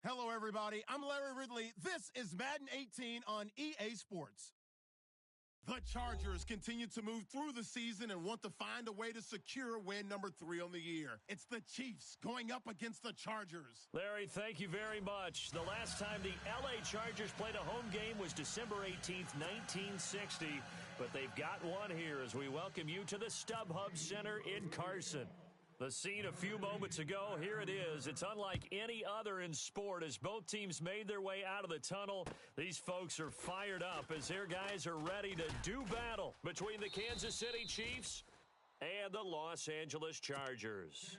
Hello, everybody. I'm Larry Ridley. This is Madden 18 on EA Sports. The Chargers continue to move through the season and want to find a way to secure win number 3 on the year. It's the Chiefs going up against the Chargers. Larry, thank you very much. The last time the LA Chargers played a home game was December 18th, 1960. But they've got one here as we welcome you to the StubHub Center in Carson. The scene a few moments ago, here it is. It's unlike any other in sport as both teams made their way out of the tunnel. These folks are fired up as their guys are ready to do battle between the Kansas City Chiefs and the Los Angeles Chargers.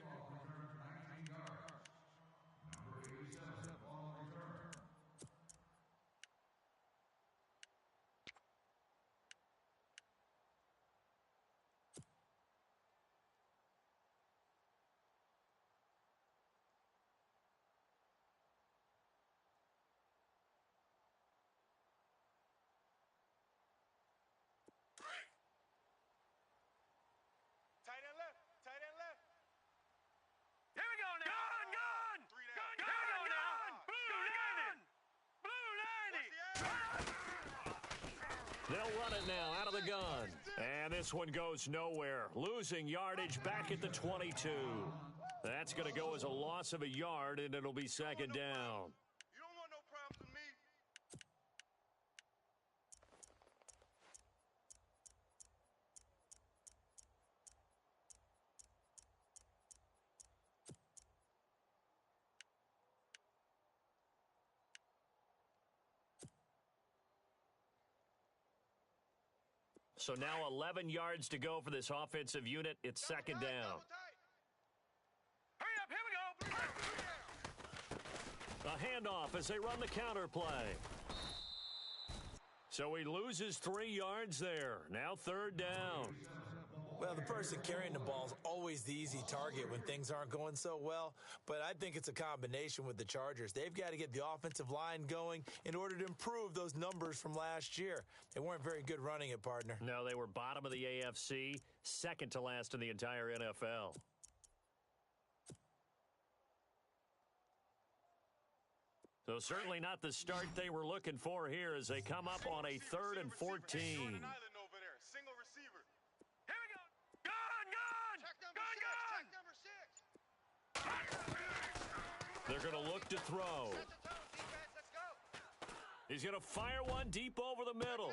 Tight end left. Tight end left. Here we go now. Gun! Gun! Blue 90! They'll run it now out of the gun. And this one goes nowhere. Losing yardage back at the 22. That's going to go as a loss of a yard, and it'll be second down. You don't want no problems with me. So now 11 yards to go for this offensive unit. It's second down. Hurry up, here we go. A handoff as they run the counter play. So he loses 3 yards there. Now third down. Well, the person carrying the ball is always the easy target when things aren't going so well, but I think it's a combination with the Chargers. They've got to get the offensive line going in order to improve those numbers from last year. They weren't very good running it, partner. No, they were bottom of the AFC, second to last in the entire NFL. So certainly not the start they were looking for here as they come up on a 3rd and 14. Single receiver. Here we go. Gun! Check number six. They're going to look to throw. Set the tone, defense. Let's go. He's going to fire one deep over the middle.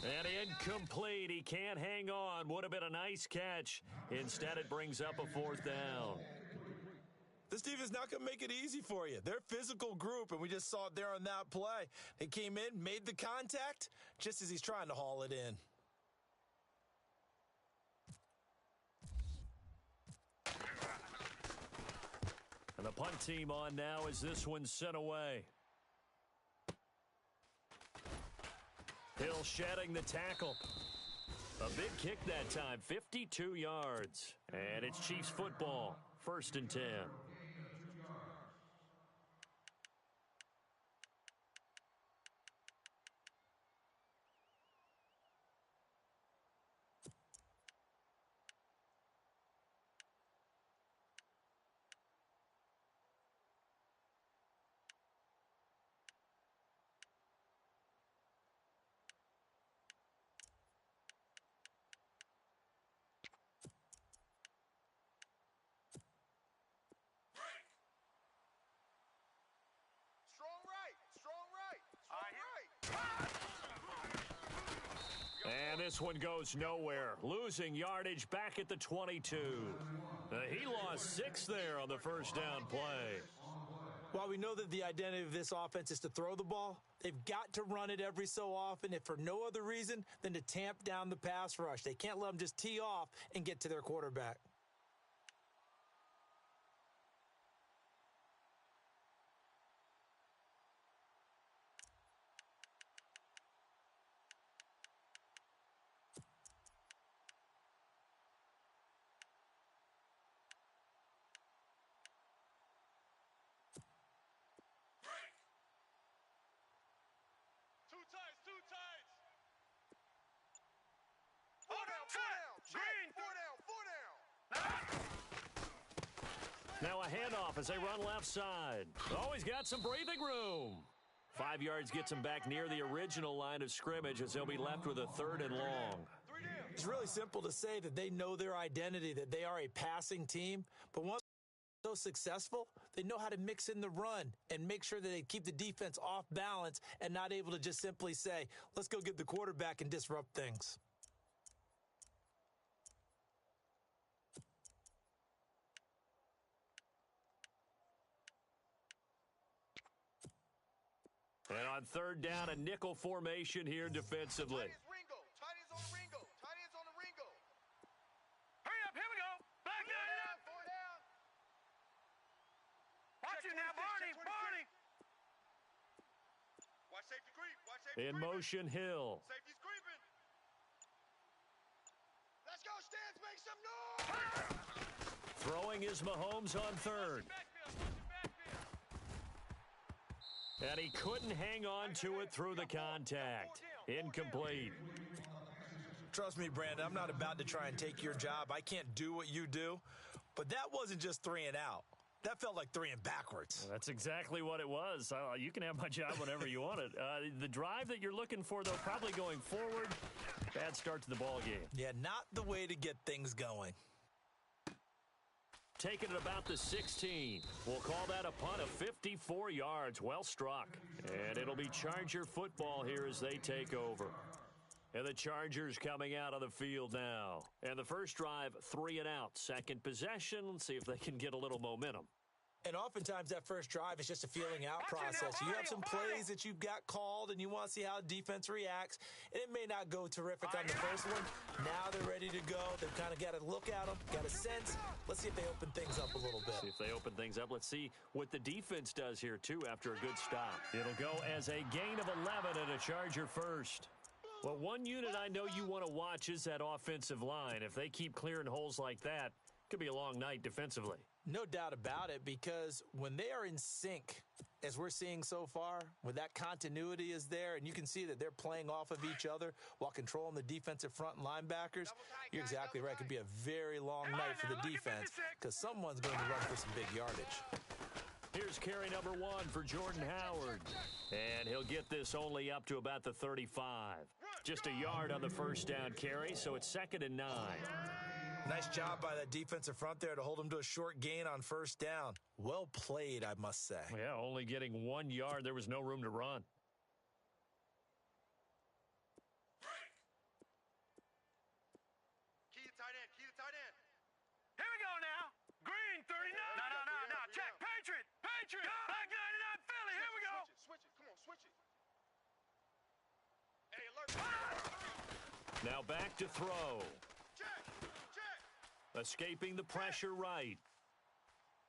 99. And incomplete. He can't hang on. Would have been a nice catch. Instead, it brings up a 4th down. This team is not going to make it easy for you. They're a physical group, and we just saw it there on that play. They came in, made the contact, just as he's trying to haul it in. And the punt team on now as this one's sent away. Hill shedding the tackle. A big kick that time, 52 yards. And it's Chiefs football, 1st and 10. Strong right. And this one goes nowhere. Losing yardage back at the 22. He lost 6 there on the first down play. While we know that the identity of this offense is to throw the ball, they've got to run it every so often, if for no other reason than to tamp down the pass rush. They can't let them just tee off and get to their quarterback. Two tights. Hold on, Four down. Green. Four down. Now a handoff as they run left side. Oh, he's got some breathing room. 5 yards gets him back near the original line of scrimmage as they'll be left with a 3rd and long. It's really simple to say that they know their identity, that they are a passing team. But once they're so successful, they know how to mix in the run and make sure that they keep the defense off balance and not able to just simply say, let's go get the quarterback and disrupt things. And on 3rd down, a nickel formation here defensively. Tight ends on the Ringo. Tight ends on the Ringo. Hurry up, here we go. Back down it up. 4 down. Watch it now, Barney. Barney. Watch safety creep. Watch safety In creeping. motion, Hill. Safety's creeping. Let's go, Stans. Make some noise. Throwing is Mahomes on 3rd. And he couldn't hang on to it through the contact. Incomplete. Trust me, Brandon, I'm not about to try and take your job. I can't do what you do. But that wasn't just 3 and out. That felt like 3 and backwards. That's exactly what it was. You can have my job whenever you want it. The drive that you're looking for, though, probably going forward. Bad start to the ball game. Yeah, not the way to get things going. Taking it about the 16. We'll call that a punt of 54 yards. Well struck. And it'll be Charger football here as they take over. And the Chargers coming out on the field now. And the first drive, 3 and out. Second possession. Let's see if they can get a little momentum. And oftentimes that first drive is just a feeling out process. You have some plays that you've got called and you want to see how defense reacts. And it may not go terrific on the first one. Now they're ready to go. They've kind of got to look at them, got a sense. Let's see if they open things up a little bit. See if they open things up. Let's see what the defense does here, too, after a good stop. It'll go as a gain of 11 and a Charger first. Well, one unit I know you want to watch is that offensive line. If they keep clearing holes like that, it could be a long night defensively. No doubt about it, because when they are in sync, as we're seeing so far, when that continuity is there and you can see that they're playing off of each other while controlling the defensive front and linebackers, you're exactly right. It could be a very long night for the defense because someone's going to run for some big yardage. Here's carry number 1 for Jordan Howard. And he'll get this only up to about the 35. Just a yard on the first down carry, so it's 2nd and 9. Nice job by that defensive front there to hold him to a short gain on first down. Well played, I must say. Yeah, only getting 1 yard. There was no room to run. Key to tight end. Key to tight end. Here we go now. Green 39. No. Check. Patriot. Back 99 Philly. Here we go. Switch it. Come on, switch it. Hey, alert. Now back to throw. Check. Escaping the pressure right.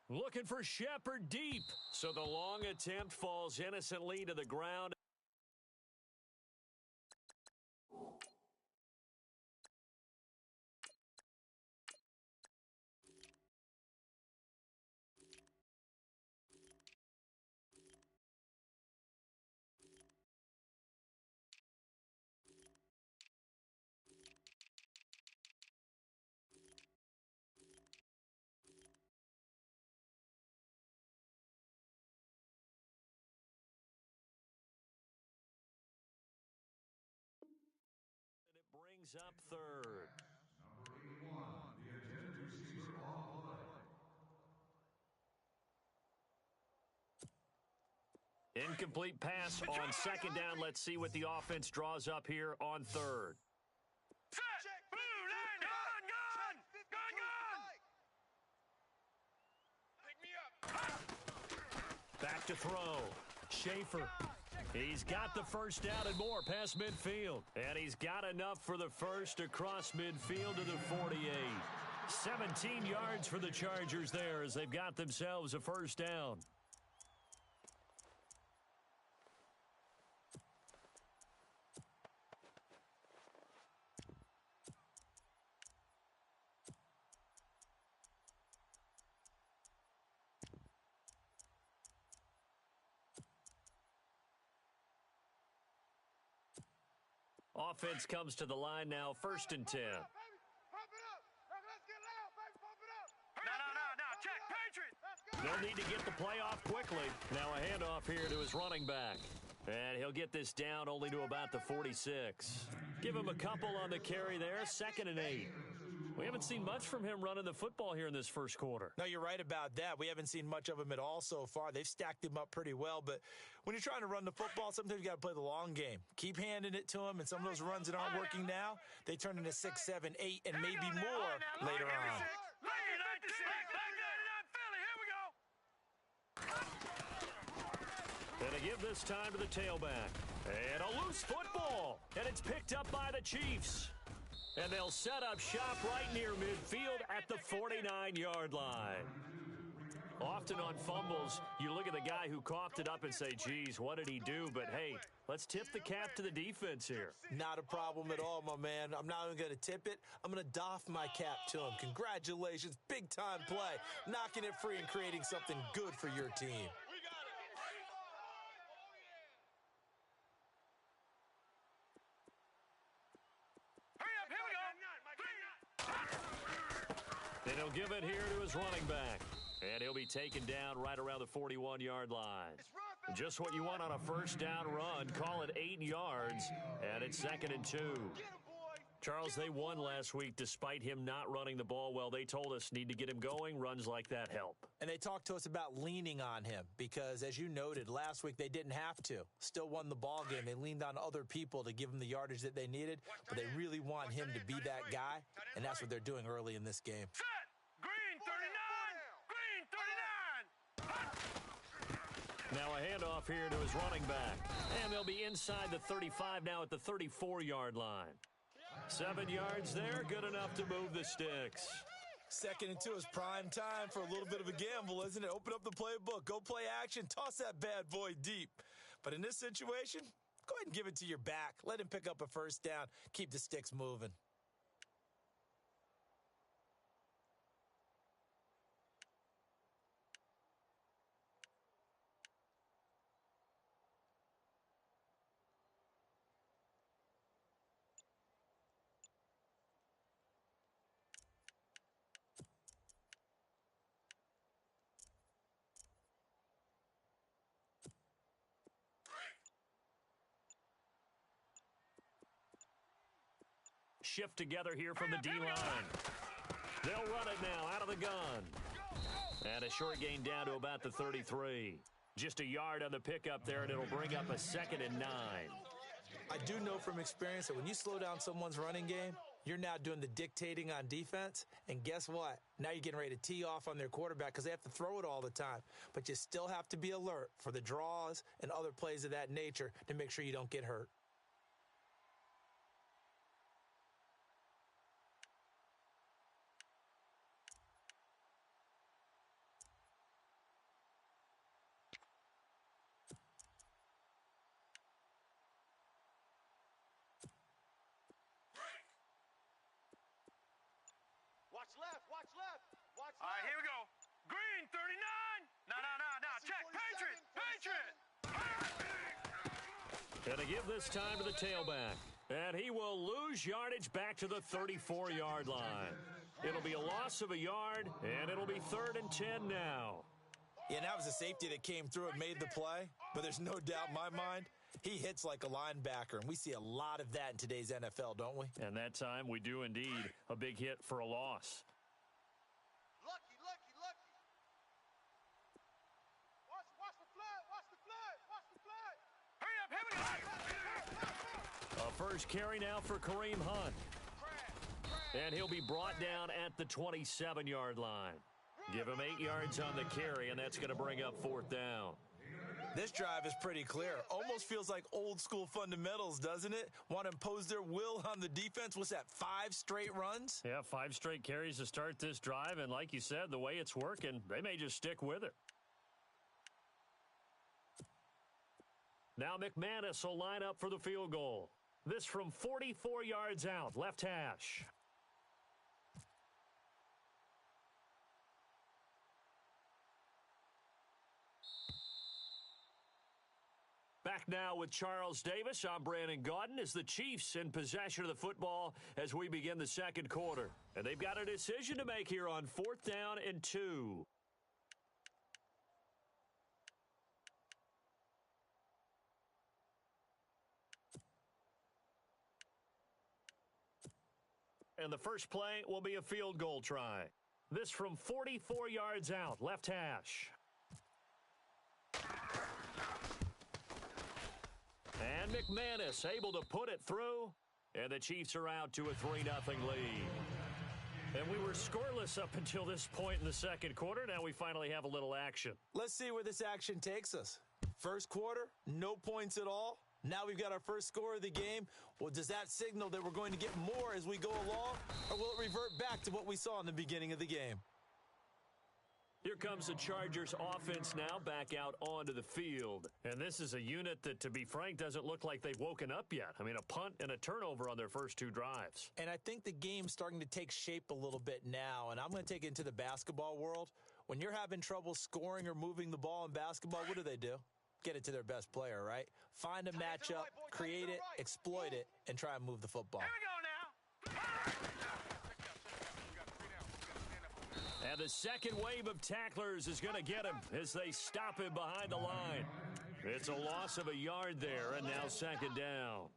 Looking for Shepard deep. So the long attempt falls innocently to the ground. Brings up 3rd. Incomplete pass on 2nd down. Let's see what the offense draws up here on 3rd. Set. Blue line. Gun. Pick me up. Back to throw. Schaefer. He's got the first down and more past midfield. And he's got enough for the first across midfield to the 48. 17 yards for the Chargers there as they've got themselves a first down. Offense comes to the line now, 1st and 10. Pump it up. Let's get loud, baby. Pump it up. No. Check. Patriot. They'll need to get the play off quickly. Now a handoff here to his running back. And he'll get this down only to about the 46. Give him a couple on the carry there, 2nd and 8. We haven't seen much from him running the football here in this first quarter. No, you're right about that. We haven't seen much of him at all so far. They've stacked him up pretty well, but when you're trying to run the football, sometimes you got to play the long game. Keep handing it to him, and some of those runs that aren't working now, they turn into 6, 7, 8, and maybe more later on. And they give this time to the tailback. And a loose football. And it's picked up by the Chiefs. And they'll set up shop right near midfield at the 49-yard line. Often on fumbles, you look at the guy who coughed it up and say, geez, what did he do? But, hey, let's tip the cap to the defense here. Not a problem at all, my man. I'm not even going to tip it. I'm going to doff my cap to him. Congratulations. Big-time play. Knocking it free and creating something good for your team. And he'll give it here to his running back. And he'll be taken down right around the 41-yard line. Just what you want on a first down run. Call it 8 yards, and it's 2nd and 2. Charles, they won last week despite him not running the ball well. They told us need to get him going. Runs like that help. And they talked to us about leaning on him because, as you noted, last week they didn't have to. Still won the ball game. They leaned on other people to give them the yardage that they needed, but they really want him to be that guy, and that's what they're doing early in this game. Set! Green 39! Green 39! Now a handoff here to his running back. And they'll be inside the 35 now at the 34-yard line. 7 yards there, good enough to move the sticks. 2nd and 2 is prime time for a little bit of a gamble, isn't it? Open up the playbook, go play action, toss that bad boy deep. But in this situation, go ahead and give it to your back. Let him pick up a first down, keep the sticks moving. Shift together here from the D-line. They'll run it now out of the gun. And a short gain down to about the 33. Just a yard on the pickup there, and it'll bring up a 2nd and 9. I do know from experience that when you slow down someone's running game, you're now doing the dictating on defense. And guess what? Now you're getting ready to tee off on their quarterback because they have to throw it all the time. But you still have to be alert for the draws and other plays of that nature to make sure you don't get hurt. Watch left, watch left, watch left. All right, here we go. Green 39! No, check. Patriot! And to give this time to the tailback. And he will lose yardage back to the 34-yard line. It'll be a loss of a yard, and it'll be 3rd and 10 now. Yeah, and that was a safety that came through and made the play, but there's no doubt in my mind, he hits like a linebacker, and we see a lot of that in today's NFL, don't we? And that time we do indeed a big hit for a loss. Lucky. Watch the flood. Hurry up. A first carry now for Kareem Hunt. And he'll be brought down at the 27-yard line. Give him 8 yards on the carry, and that's going to bring up 4th down. This drive is pretty clear. Almost feels like old school fundamentals, doesn't it? Want to impose their will on the defense. What's that, 5 straight runs? Yeah, 5 straight carries to start this drive, and like you said, the way it's working, they may just stick with it. Now McManus will line up for the field goal. This from 44 yards out, left hash. Back now with Charles Davis. I'm Brandon Gaudin as the Chiefs in possession of the football as we begin the second quarter. And they've got a decision to make here on 4th down and 2. and the first play will be a field goal try. This from 44 yards out, left hash. And McManus able to put it through, and the Chiefs are out to a 3-0 lead. And we were scoreless up until this point in the second quarter. Now we finally have a little action. Let's see where this action takes us. First quarter, no points at all. Now we've got our first score of the game. Well, does that signal that we're going to get more as we go along, or will it revert back to what we saw in the beginning of the game? Here comes the Chargers offense now back out onto the field. And this is a unit that, to be frank, doesn't look like they've woken up yet. I mean, a punt and a turnover on their first two drives. And I think the game's starting to take shape a little bit now, and I'm going to take it into the basketball world. When you're having trouble scoring or moving the ball in basketball, what do? Get it to their best player, right? Find a matchup, create it, exploit it, and try and move the football. Here we go now. And the second wave of tacklers is going to get him as they stop him behind the line. It's a loss of a yard there, and now second down.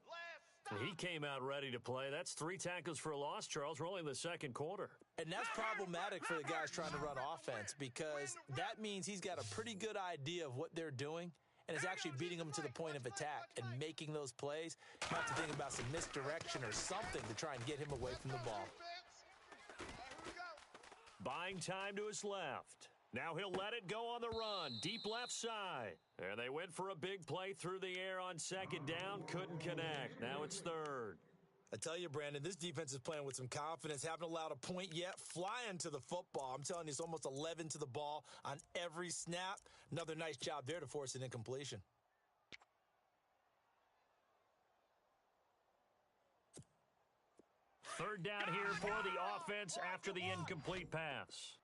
He came out ready to play. That's 3 tackles for a loss, Charles. We're only in the second quarter. And that's problematic for the guys trying to run offense, because that means he's got a pretty good idea of what they're doing and is actually beating them to the point of attack and making those plays. You have to think about some misdirection or something to try and get him away from the ball. Buying time to his left. Now he'll let it go on the run. Deep left side. And they went for a big play through the air on second down. Couldn't connect. Now it's third. I tell you, Brandon, this defense is playing with some confidence. Haven't allowed a point yet. Flying to the football. I'm telling you, it's almost 11 to the ball on every snap. Another nice job there to force an incompletion. Third down here for the offense after the incomplete pass.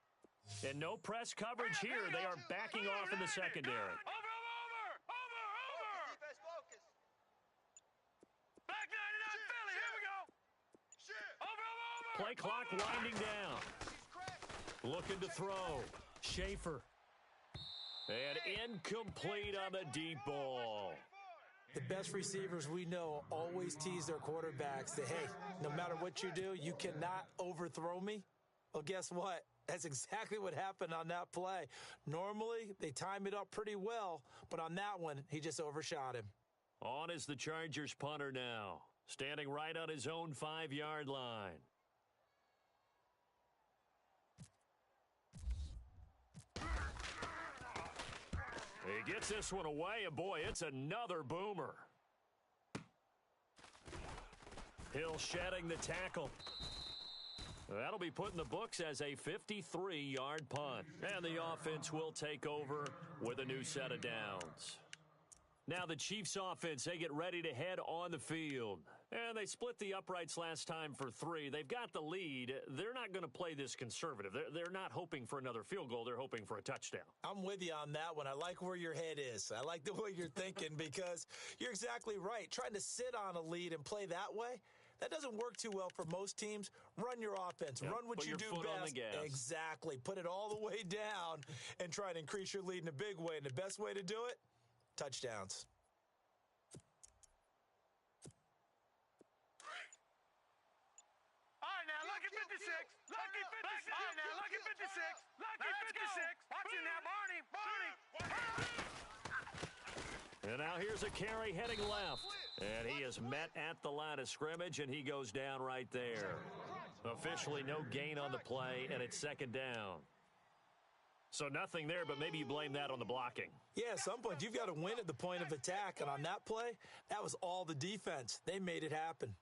And no press coverage here. They are backing off in the secondary. Over. Back 99 Philly, here we go. Over. Play clock winding down. Looking to throw. Schaefer. And incomplete on the deep ball. The best receivers we know always tease their quarterbacks that, hey, no matter what you do, you cannot overthrow me. Well, guess what? That's exactly what happened on that play. Normally, they time it up pretty well, but on that one, he just overshot him. On is the Chargers punter now, standing right on his own 5-yard line. He gets this one away, and boy, it's another boomer. Hill shedding the tackle. That'll be put in the books as a 53-yard punt. And the offense will take over with a new set of downs. Now the Chiefs offense, they get ready to head on the field. And they split the uprights last time for 3. They've got the lead. They're not going to play this conservative. They're not hoping for another field goal. They're hoping for a touchdown. I'm with you on that one. I like where your head is. I like the way you're thinking, because you're exactly right. Trying to sit on a lead and play that way, that doesn't work too well for most teams. Run your offense. Yep. Run what Put you your do foot best. on the gas. Exactly. Put it all the way down and try to increase your lead in a big way. And the best way to do it, touchdowns. All right, now, lucky 56. Lucky 56. All right, now, lucky 56. Lucky 56. Watch it now, Barney. And now here's a carry heading left. And he is met at the line of scrimmage, and he goes down right there. Officially no gain on the play, and it's second down. So nothing there, but maybe you blame that on the blocking. Yeah, at some point, you've got to win at the point of attack. And on that play, that was all the defense. They made it happen.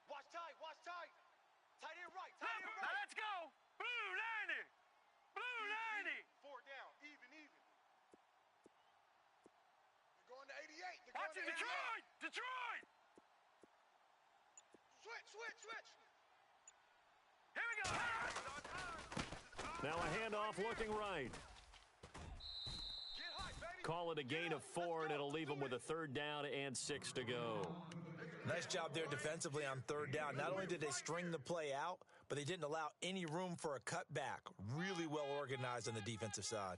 Watch tight. Tight end right. Now, let's go. Blue 90. Blue 90. 4 down. Even. They're going to 88. Watch it, Detroit. Switch. Here we go. Now a handoff looking right. Get high, baby. Call it a gain of 4, and it'll leave them with a third down and 6 to go. Nice job there defensively on third down. Not only did they string the play out, but they didn't allow any room for a cutback. Really well organized on the defensive side.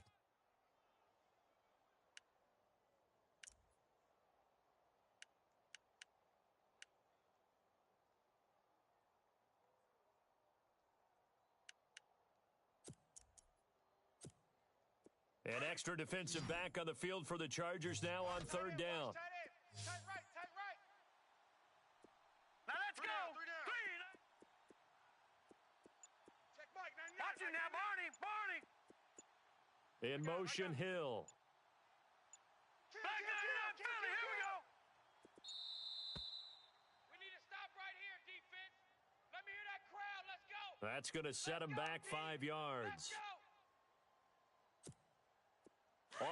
An extra defensive back on the field for the Chargers now on third down. Tight end. Tight right, tight right. Now let's go. Three. Check Mike. Watch it now, Barney. Barney. In motion, Hill. Back 99 Philly. Here we go. We need to stop right here, defense. Let me hear that crowd. Let's go. That's going to set him back 5 yards. Let's go.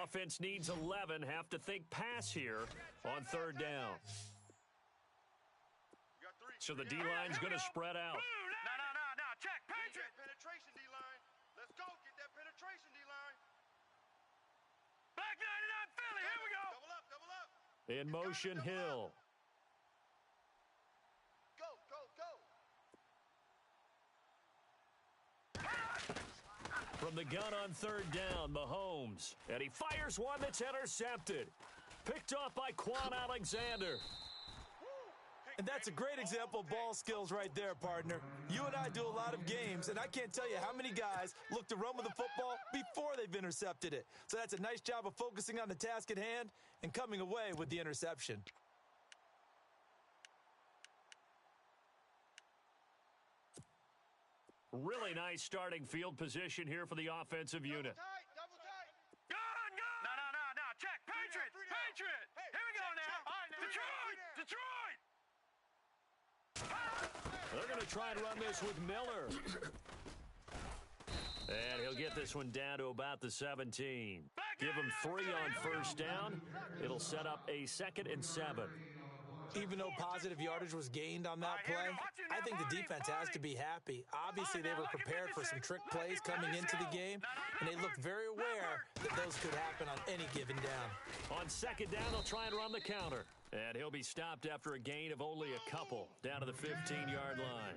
Offense needs 11. Have to think pass here on third down. So the D-line's going to spread out. No. Check. Patriot. Penetration, D-line. Let's go. Get that penetration, D-line. Back 99 Philly. Here we go. Double up, double up. In motion, Hill. Go, go, go. From the gun on third down, Mahomes. And he fires one that's intercepted. Picked off by Quan Alexander. And that's a great example of ball skills right there, partner. You and I do a lot of games, and I can't tell you how many guys look to run with the football before they've intercepted it. So that's a nice job of focusing on the task at hand and coming away with the interception. Really nice starting field position here for the offensive unit. Tight, double tight. Gun. No. Check. Patriot. Patriot. Here we go now. Detroit. They're going to try and run this with Miller. And he'll get this one down to about the 17. Give him 3 on first down. It'll set up a 2nd and 7. Even though positive yardage was gained on that play, I think the defense has to be happy. Obviously, they were prepared for some trick plays coming into the game, and they looked very aware that those could happen on any given down. On 2nd down, they'll try and run the counter. And he'll be stopped after a gain of only a couple down to the 15-yard line.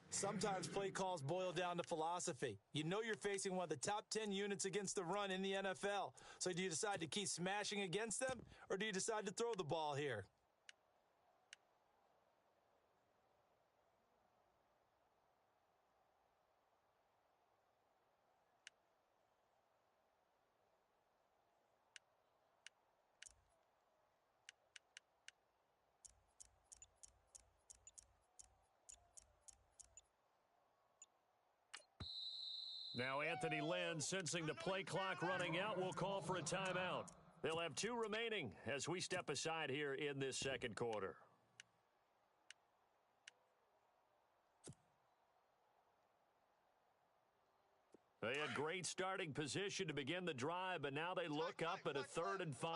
Sometimes play calls boil down to philosophy. You know you're facing one of the top 10 units against the run in the NFL. So do you decide to keep smashing against them, or do you decide to throw the ball here? Now Anthony Lynn, sensing the play clock running out, will call for a timeout. They'll have 2 remaining as we step aside here in this second quarter. They had great starting position to begin the drive, but now they look up at a 3rd and 5.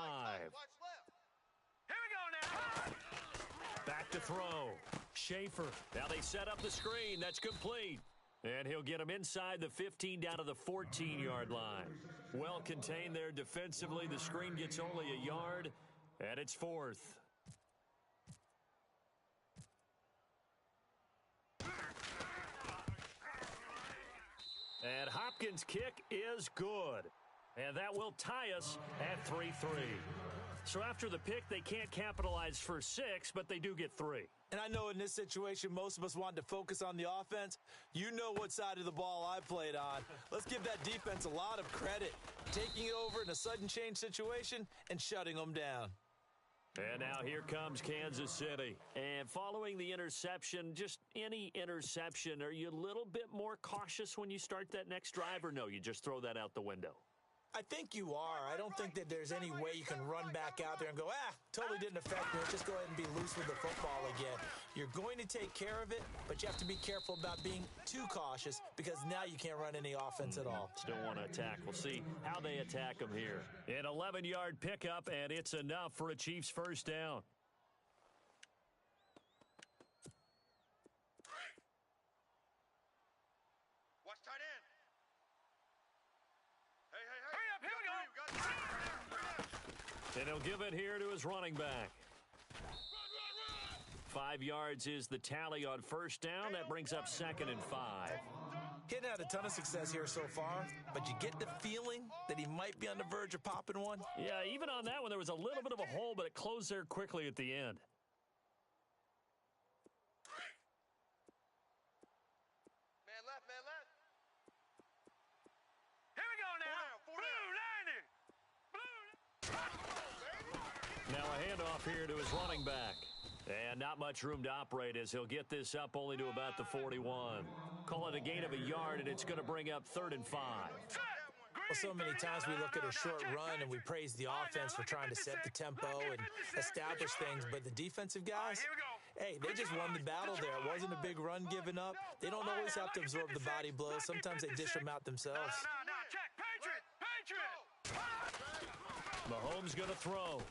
Here we go now. Back to throw. Schaefer. Now they set up the screen. That's complete. And he'll get him inside the 15 down to the 14-yard line. Well contained there defensively. The screen gets only a yard, and it's 4th. And Hopkins' kick is good. And that will tie us at 3-3. So after the pick, they can't capitalize for 6, but they do get 3. And I know in this situation, most of us want to focus on the offense. You know what side of the ball I played on. Let's give that defense a lot of credit. Taking it over in a sudden change situation and shutting them down. And now here comes Kansas City. And following the interception, just any interception, are you a little bit more cautious when you start that next drive, or no, you just throw that out the window? I think you are. I don't think that there's any way you can run back out there and go, totally didn't affect me. Just go ahead and be loose with the football again. You're going to take care of it, but you have to be careful about being too cautious because now you can't run any offense at all. Still want to attack. We'll see how they attack them here. An 11-yard pickup, and it's enough for a Chiefs first down. Watch tight end. Hey. Hurry up, here we go. And he'll give it here to his running back. 5 yards is the tally on first down. That brings up 2nd and 5. He hadn't had a ton of success here so far, but you get the feeling that he might be on the verge of popping one. Yeah, even on that one, there was a little bit of a hole, but it closed there quickly at the end. Man left. Here we go now. Four down. Now a handoff here to his running back. And not much room to operate as he'll get this up only to about the 41. Call it a gain of a yard, and it's going to bring up 3rd and 5. Well, so many times we look at a short run and we praise the offense for trying to set the tempo and establish things, but the defensive guys, hey, they just won the battle there. It wasn't a big run given up. They don't always have to absorb the body blows. Sometimes they dish them out themselves. No, check. Patriot! Mahomes going to throw.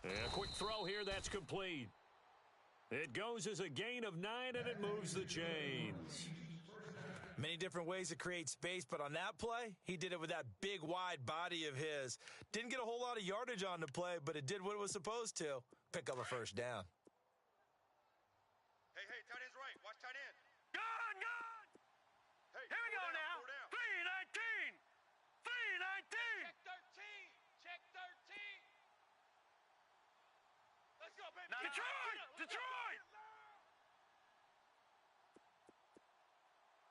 And a quick throw here, that's complete. It goes as a gain of 9, and it moves the chains. Many different ways to create space, but on that play, he did it with that big, wide body of his. Didn't get a whole lot of yardage on the play, but it did what it was supposed to. Pick up a first down. Hey, tight end's right. Watch tight end. Gone! Hey, Here we go now. 319! 319! Check 13. Let's go, baby. Now, Detroit!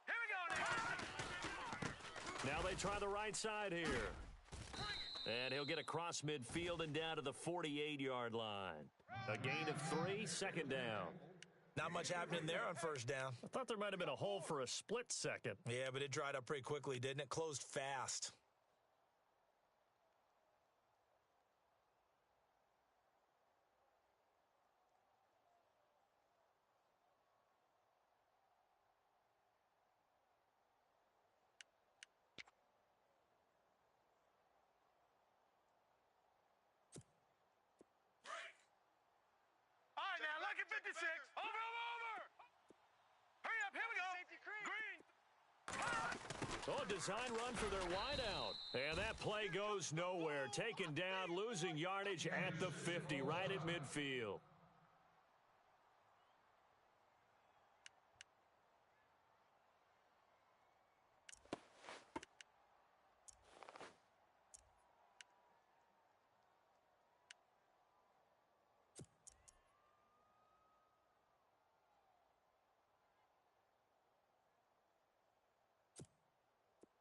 Here we go now. Now they try the right side here. And he'll get across midfield and down to the 48-yard line. A gain of 3, 2nd down. Not much happening there on first down. I thought there might have been a hole for a split second. Yeah, but it dried up pretty quickly, didn't it? Closed fast. All right, now, look at 56. Over. Hurry up, here we go. Green. Oh, a design run for their wideout. And that play goes nowhere. Taken down, losing yardage at the 50, right at midfield.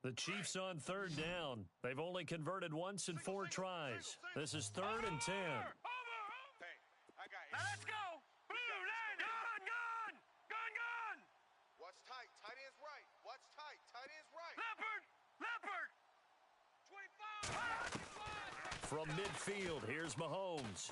The Chiefs on 3rd down. They've only converted once in 4 tries. This is 3rd and 10. Hey, I got it. Now let's go. Blue line. Gone. Watch tight. Tight end's right. Watch tight. Tight end's right. Leopard. 25. From midfield, here's Mahomes.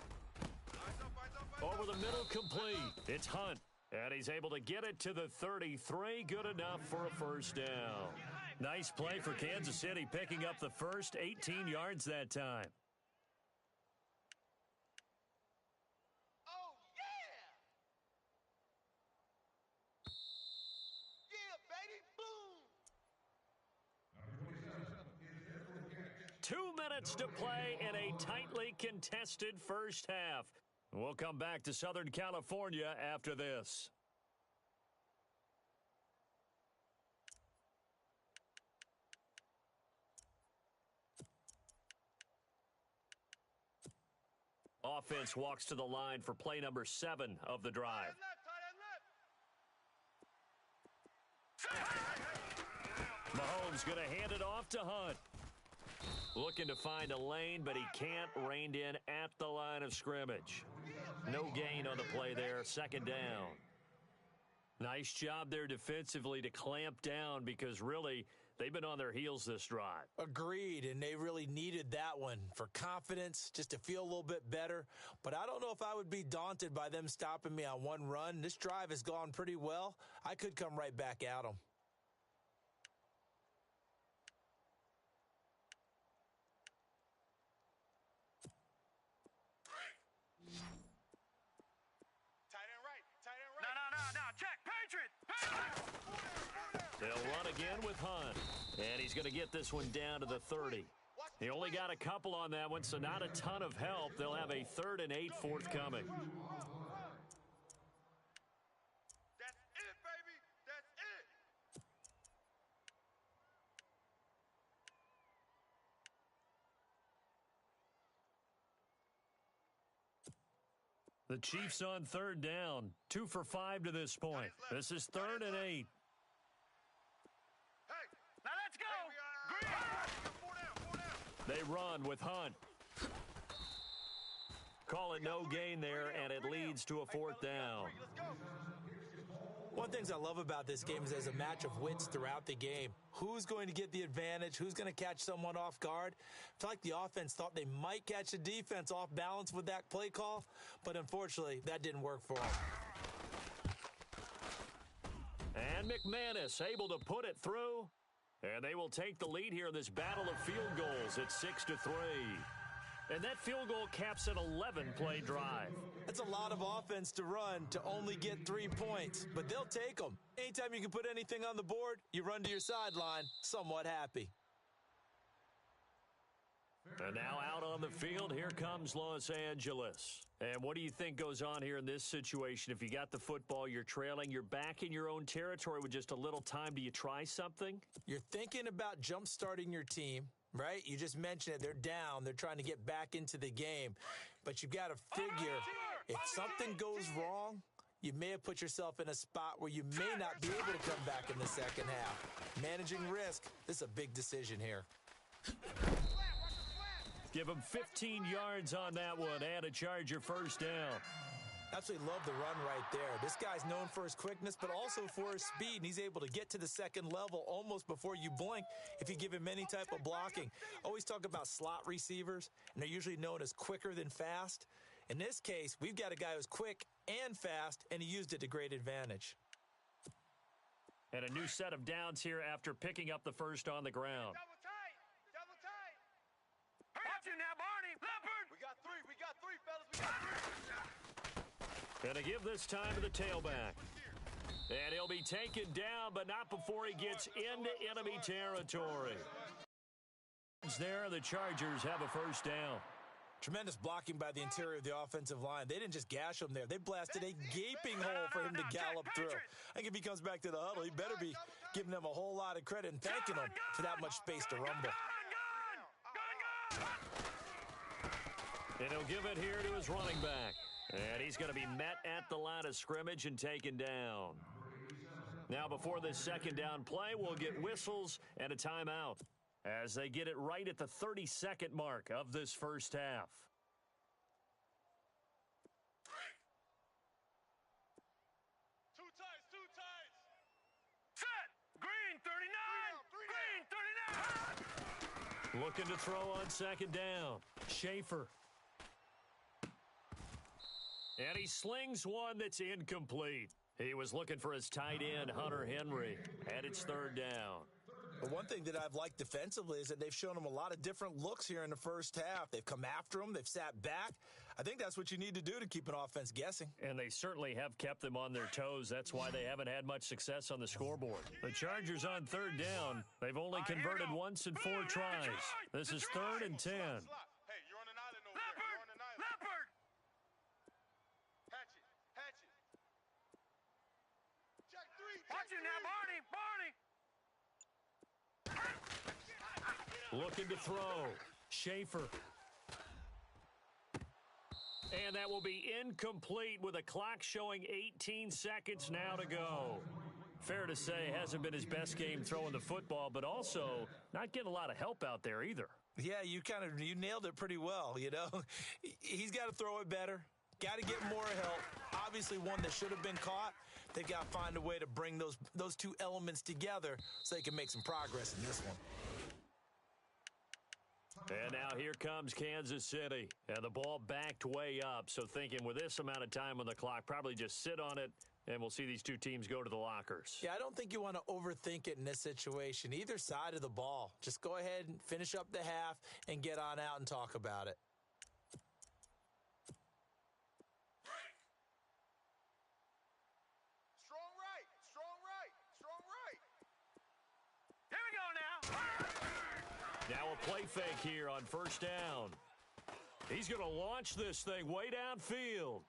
Over the middle, complete. It's Hunt. And he's able to get it to the 33. Good enough for a first down. Nice play for Kansas City, picking up the first 18 yards that time. Oh, yeah! Yeah, baby, boom! 2 minutes to play in a tightly contested first half. We'll come back to Southern California after this. Offense walks to the line for play number 7 of the drive. Mahomes going to hand it off to Hunt. Looking to find a lane, but he can't. Reined in at the line of scrimmage. No gain on the play there. 2nd down. Nice job there defensively to clamp down because really they've been on their heels this drive. Agreed, and they really needed that one for confidence, just to feel a little bit better. But I don't know if I would be daunted by them stopping me on one run. This drive has gone pretty well. I could come right back at them. No. Check. Patriot. They'll run again with Hunt. And he's going to get this one down to the 30. He only got a couple on that one, so not a ton of help. They'll have a 3rd and 8 forthcoming. That's it, baby. That's it. The Chiefs on 3rd down. 2 for 5 to this point. This is 3rd and 8. Hey, Now let's go. four down. They run with Hunt. Call it no gain there, and it leads to a fourth down. One of the things I love about this game is there's a match of wits throughout the game. Who's going to get the advantage? Who's going to catch someone off guard? I feel like the offense thought they might catch the defense off balance with that play call, but unfortunately, that didn't work for them. And McManus able to put it through, and they will take the lead here in this battle of field goals at 6-3. And that field goal caps an 11-play drive. That's a lot of offense to run to only get 3 points, but they'll take them. Anytime you can put anything on the board, you run to your sideline somewhat happy. And now out on the field, here comes Los Angeles. And what do you think goes on here in this situation? If you got the football, you're trailing, you're back in your own territory with just a little time. Do you try something? You're thinking about jump-starting your team, right? You just mentioned it. They're down. They're trying to get back into the game. But you've got to figure, if something goes wrong, you may have put yourself in a spot where you may not be able to come back in the second half. Managing risk, this is a big decision here. Give him 15 yards on that one and a Charger first down. Absolutely love the run right there. This guy's known for his quickness, but also for his speed, and he's able to get to the second level almost before you blink if you give him any type of blocking. Always talk about slot receivers, and they're usually known as quicker than fast. In this case, we've got a guy who's quick and fast, and he used it to great advantage. And a new set of downs here after picking up the first on the ground. Double tight. Double tight. Watch it now, Barney. Leopard. We got three, fellas. We got three. And to give this time to the tailback. And he'll be taken down, but not before he gets into enemy territory. There, the Chargers have a first down. Tremendous blocking by the interior of the offensive line. They didn't just gash him there. They blasted a gaping hole for him to gallop through. I think if he comes back to the huddle, he better be giving them a whole lot of credit and thanking them for that much space to rumble. And he'll give it here to his running back. And he's going to be met at the line of scrimmage and taken down. Now, before this second down play, we'll get whistles and a timeout as they get it right at the 30-second mark of this first half. Two tights. Set. Green 39. Green 39. Looking to throw on second down. Schaefer. And he slings one that's incomplete. He was looking for his tight end, Hunter Henry, and it's third down. But one thing that I've liked defensively is that they've shown him a lot of different looks here in the first half. They've come after him. They've sat back. I think that's what you need to do to keep an offense guessing. And they certainly have kept them on their toes. That's why they haven't had much success on the scoreboard. The Chargers on third down. They've only converted once in 4 tries. This is 3rd and 10. Hey, you're on an island over there. You're on an island. Leopard. Hatch it. Check 3. Watch it now, Barney. Looking to throw. Schaefer. And that will be incomplete with a clock showing 18 seconds now to go. Fair to say, hasn't been his best game throwing the football, but also not getting a lot of help out there either. Yeah, you nailed it pretty well, you know. He's got to throw it better. Got to get more help. Obviously one that should have been caught. They've got to find a way to bring those two elements together so they can make some progress in this one. And now here comes Kansas City. And the ball backed way up. So thinking with this amount of time on the clock, probably just sit on it, and we'll see these two teams go to the lockers. Yeah, I don't think you want to overthink it in this situation. Either side of the ball. Just go ahead and finish up the half and get on out and talk about it. Strong right. Here we go now. Now a play fake here on first down. He's going to launch this thing way downfield.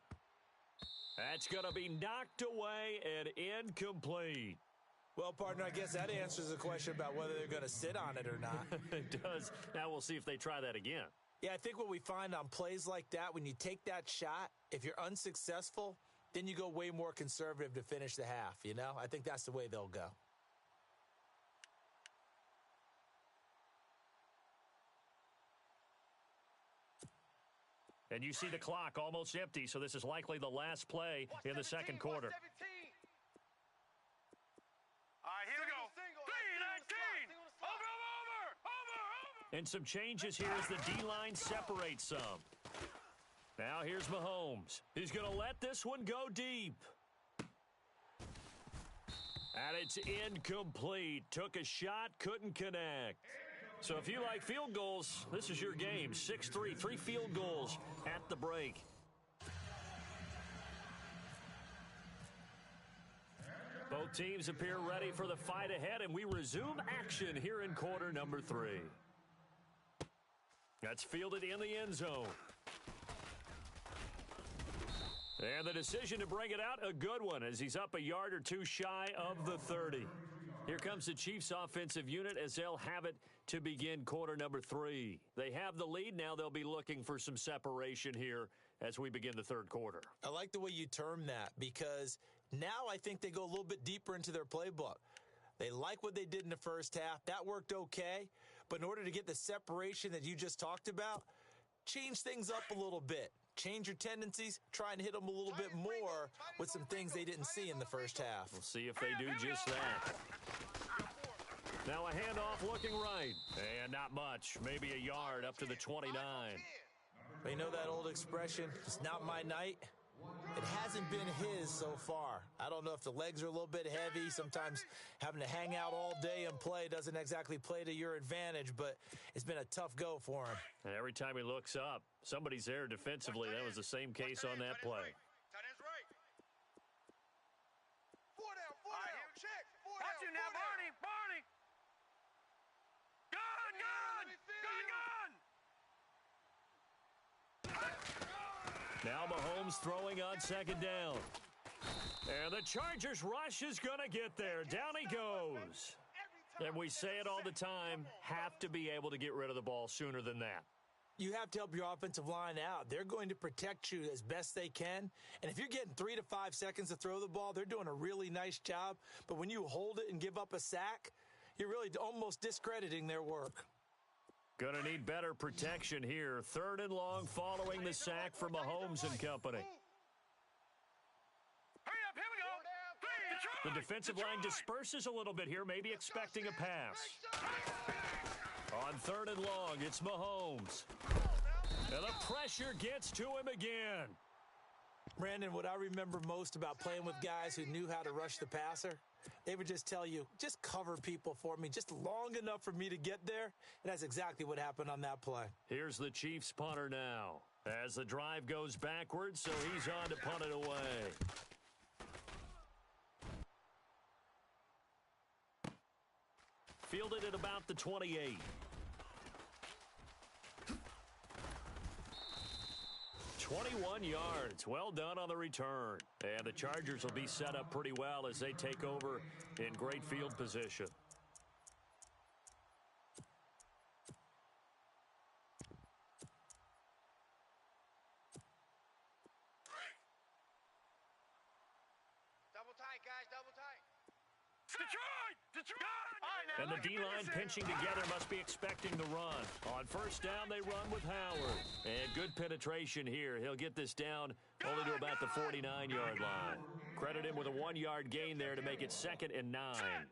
That's going to be knocked away and incomplete. Well, partner, I guess that answers the question about whether they're going to sit on it or not. It does. Now we'll see if they try that again. Yeah, I think what we find on plays like that, when you take that shot, if you're unsuccessful, then you go way more conservative to finish the half, you know? I think that's the way they'll go. And you see the clock almost empty, so this is likely the last play in the second quarter. All right, here we go. 3-19. Over. And some changes here as the D-line separates some. Now here's Mahomes. He's going to let this one go deep. And it's incomplete. Took a shot, couldn't connect. So if you like field goals, this is your game. 6-3, 3 field goals at the break. Both teams appear ready for the fight ahead, and we resume action here in quarter number 3. That's fielded in the end zone. And the decision to bring it out, a good one, as he's up a yard or two shy of the 30. Here comes the Chiefs offensive unit as they'll have it to begin quarter number 3. They have the lead. Now they'll be looking for some separation here as we begin the third quarter. I like the way you term that, because now I think they go a little bit deeper into their playbook. They like what they did in the first half. That worked okay. But in order to get the separation that you just talked about, change things up a little bit. Change your tendencies, try and hit them a little bit more with some things they didn't see in the first half. We'll see if they do just that. Now a handoff looking right. And not much. Maybe a yard up to the 29. But you know that old expression, it's not my night? It hasn't been his so far. I don't know if the legs are a little bit heavy. Sometimes having to hang out all day and play doesn't exactly play to your advantage, but it's been a tough go for him. And every time he looks up, somebody's there defensively. That was the same case on that play. Tight end's right. Four down, check. Watch you now, Barney. Gun. Now Mahomes throwing on second down. And the Chargers rush is going to get there. Down he goes. And we say it all the time, have to be able to get rid of the ball sooner than that. You have to help your offensive line out. They're going to protect you as best they can. And if you're getting 3 to 5 seconds to throw the ball, they're doing a really nice job. But when you hold it and give up a sack, you're really almost discrediting their work. Going to need better protection here. 3rd and long following the sack for Mahomes and company. Hurry up, here we go. The defensive line disperses a little bit here, maybe expecting a pass. On 3rd and long, it's Mahomes. And the pressure gets to him again. Brandon, what I remember most about playing with guys who knew how to rush the passer, they would just tell you, just cover people for me, just long enough for me to get there. And that's exactly what happened on that play. Here's the Chiefs punter now. As the drive goes backwards, so he's on to punt it away. Fielded at about the 28. "21 yards. Well done on the return. And the Chargers will be set up pretty well as they take over in great field position. Double tight, guys, double tight. Detroit! All right, now, And the look at D-line this. pinching together must be expecting the run. On 1st down, they run with Howard. And good penetration here. He'll get this down only to about the 49-yard line. Credit him with a 1-yard gain there to make it 2nd and 9.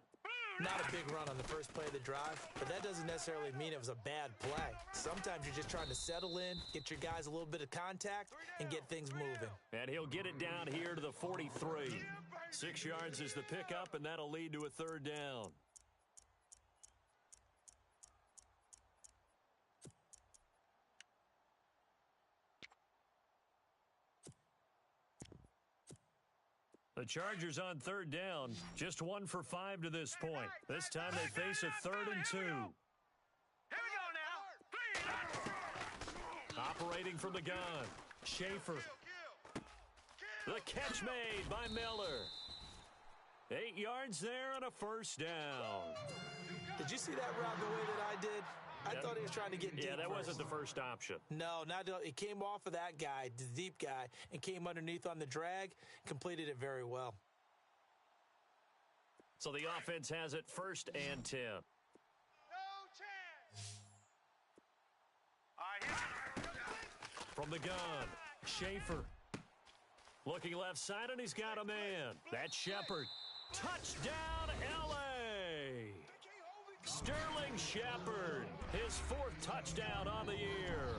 Not a big run on the first play of the drive, but that doesn't necessarily mean it was a bad play. Sometimes you're just trying to settle in, get your guys a little bit of contact, and get things moving. And he'll get it down here to the 43. 6 yards is the pickup, and that'll lead to a 3rd down. The Chargers on 3rd down, just 1 for 5 to this point. This time they face a 3rd and 2. Here we go now. Operating from the gun, Schaefer. The catch made by Miller. 8 yards there and a 1st down. Did you see that route the way that I did? I thought he was trying to get deep. Yeah, that first. wasn't the first option. No, it came off of that guy, the deep guy, and came underneath on the drag, completed it very well. So the offense has it 1st and 10. No chance. All right, From From the gun, Schaefer. Looking left side, and he's got a man. That's Shepard. Touchdown, L.A. Sterling Shepard, his 4th touchdown on the year.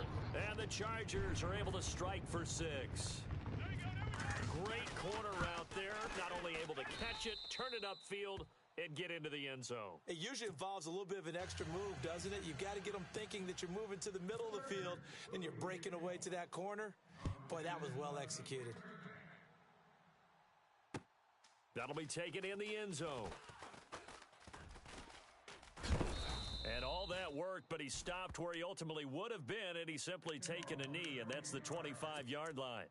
And the Chargers are able to strike for 6. Great corner route there. Not only able to catch it, turn it upfield, and get into the end zone. It usually involves a little bit of an extra move, doesn't it? You've got to get them thinking that you're moving to the middle of the field, and you're breaking away to that corner. Boy, that was well executed. That'll be taken in the end zone. And all that work, but he stopped where he ultimately would have been, and he's simply taken a knee, and that's the 25-yard line.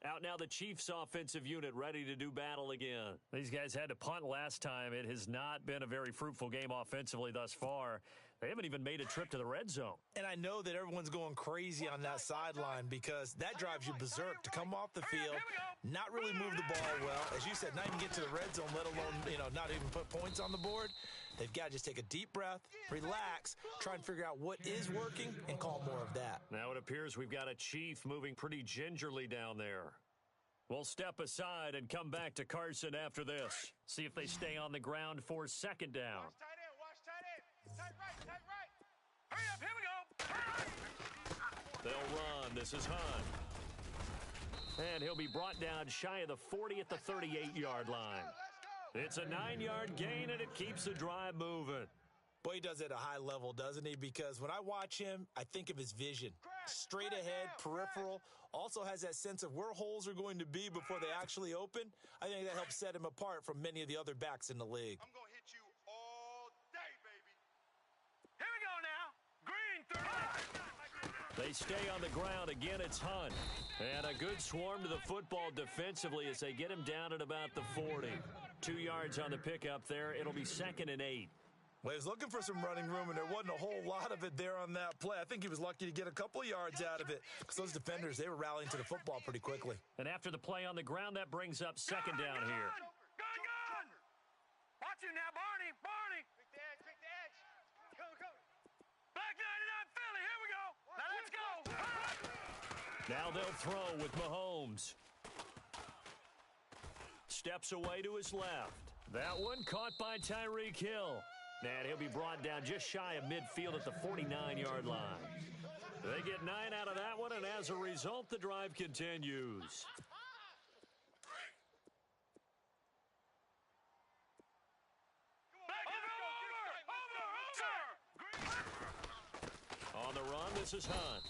Out now the Chiefs offensive unit ready to do battle again. These guys had to punt last time. It has not been a very fruitful game offensively thus far. They haven't even made a trip to the red zone. And I know that everyone's going crazy on that sideline because that drives you berserk to come off the field, not really move the ball well. As you said, not even get to the red zone, let alone, not even put points on the board. They've got to just take a deep breath, relax, try and figure out what is working, and call more of that. Now it appears we've got a Chief moving pretty gingerly down there. We'll step aside and come back to Carson after this. See if they stay on the ground for 2nd down. Watch tight end. Tight right. Hurry up, here we go. They'll run. This is Hunt. And he'll be brought down shy of the 40 at the 38-yard line. It's a 9-yard gain, and it keeps the drive moving. Boy, he does it at a high level, doesn't he? Because when I watch him, I think of his vision. Straight ahead, peripheral, also has that sense of where holes are going to be before they actually open. I think that helps set him apart from many of the other backs in the league. I'm going to hit you all day, baby. Here we go now. Green 30. They stay on the ground. Again, it's Hunt. And a good swarm to the football defensively as they get him down at about the 40. 2 yards on the pickup there. It'll be 2nd and 8. Well, he was looking for some running room, and there wasn't a whole lot of it there on that play. I think he was lucky to get a couple of yards out of it because those defenders, they were rallying to the football pretty quickly. And after the play on the ground, that brings up 2nd down here. Gun! Watch him now, Barney. Pick the edge. Go. Black 99 Philly, here we go. Now let's go. Now they'll throw with Mahomes. Steps away to his left. That one caught by Tyreek Hill. And he'll be brought down just shy of midfield at the 49-yard line. They get 9 out of that one, and as a result, the drive continues. On the run, this is Hunt.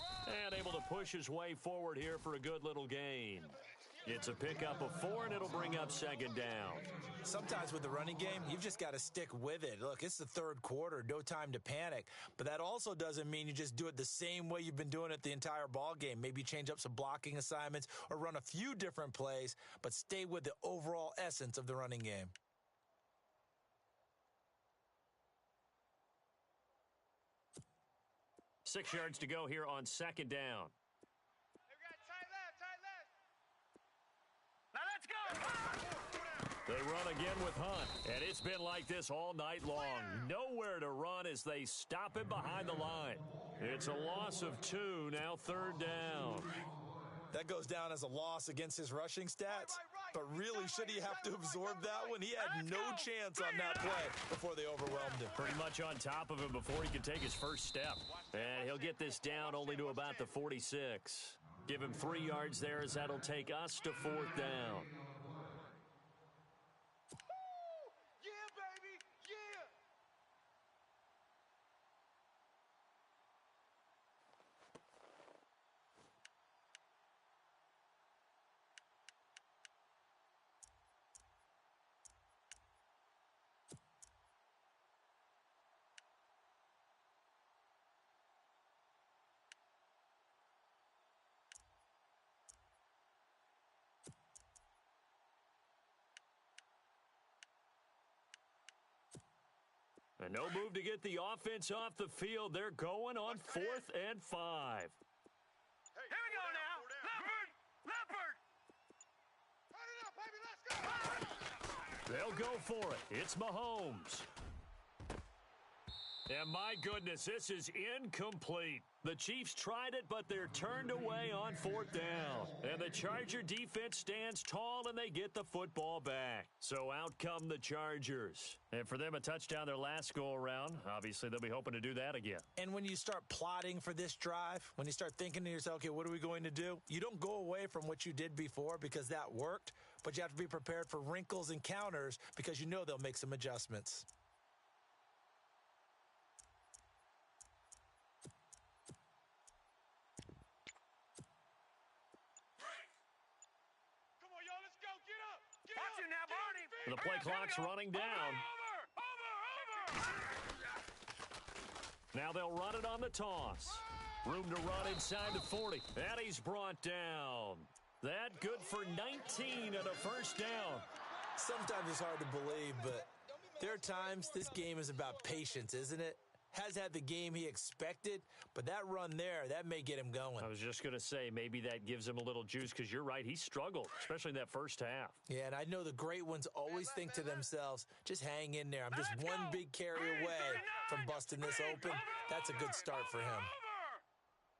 And able to push his way forward here for a good little gain. It's a pickup of 4, and it'll bring up 2nd down. Sometimes with the running game, you've just got to stick with it. Look, it's the 3rd quarter, no time to panic. But that also doesn't mean you just do it the same way you've been doing it the entire ball game. Maybe change up some blocking assignments or run a few different plays, but stay with the overall essence of the running game. Six yards to go here on 2nd down. They got tight left. Now let's go. They run again with Hunt, and it's been like this all night long. Nowhere to run as they stop him behind the line. It's a loss of 2, now 3rd down. That goes down as a loss against his rushing stats, but really, should he have to absorb that one? He had no chance on that play before they overwhelmed him. Pretty much on top of him before he could take his first step. And he'll get this down only to about the 46. Give him 3 yards there as that'll take us to 4th down. Yeah, baby. Yeah. And no move to get the offense off the field. They're going on 4th and 5. Here we go now. Leopard. Turn it up, baby. Let's go. They'll go for it. It's Mahomes. And my goodness, this is incomplete. The Chiefs tried it, but they're turned away on 4th down. And the Charger defense stands tall, and they get the football back. So out come the Chargers. And for them, a touchdown their last go-around. Obviously, they'll be hoping to do that again. And when you start plotting for this drive, when you start thinking to yourself, okay, what are we going to do? You don't go away from what you did before because that worked, but you have to be prepared for wrinkles and counters because you know they'll make some adjustments. Watch it now, Barney. The play clock's running down. Over. Now they'll run it on the toss. Room to run inside the 40. And he's brought down. That good for 19 and a first down. Sometimes it's hard to believe, but there are times this game is about patience, isn't it? Has had the game he expected, but that run there, that may get him going. I was just going to say, maybe that gives him a little juice because you're right, he struggled, especially in that first half. Yeah, and I know the great ones always think to themselves, just hang in there. I'm just one big carry away from busting this open. That's a good start for him.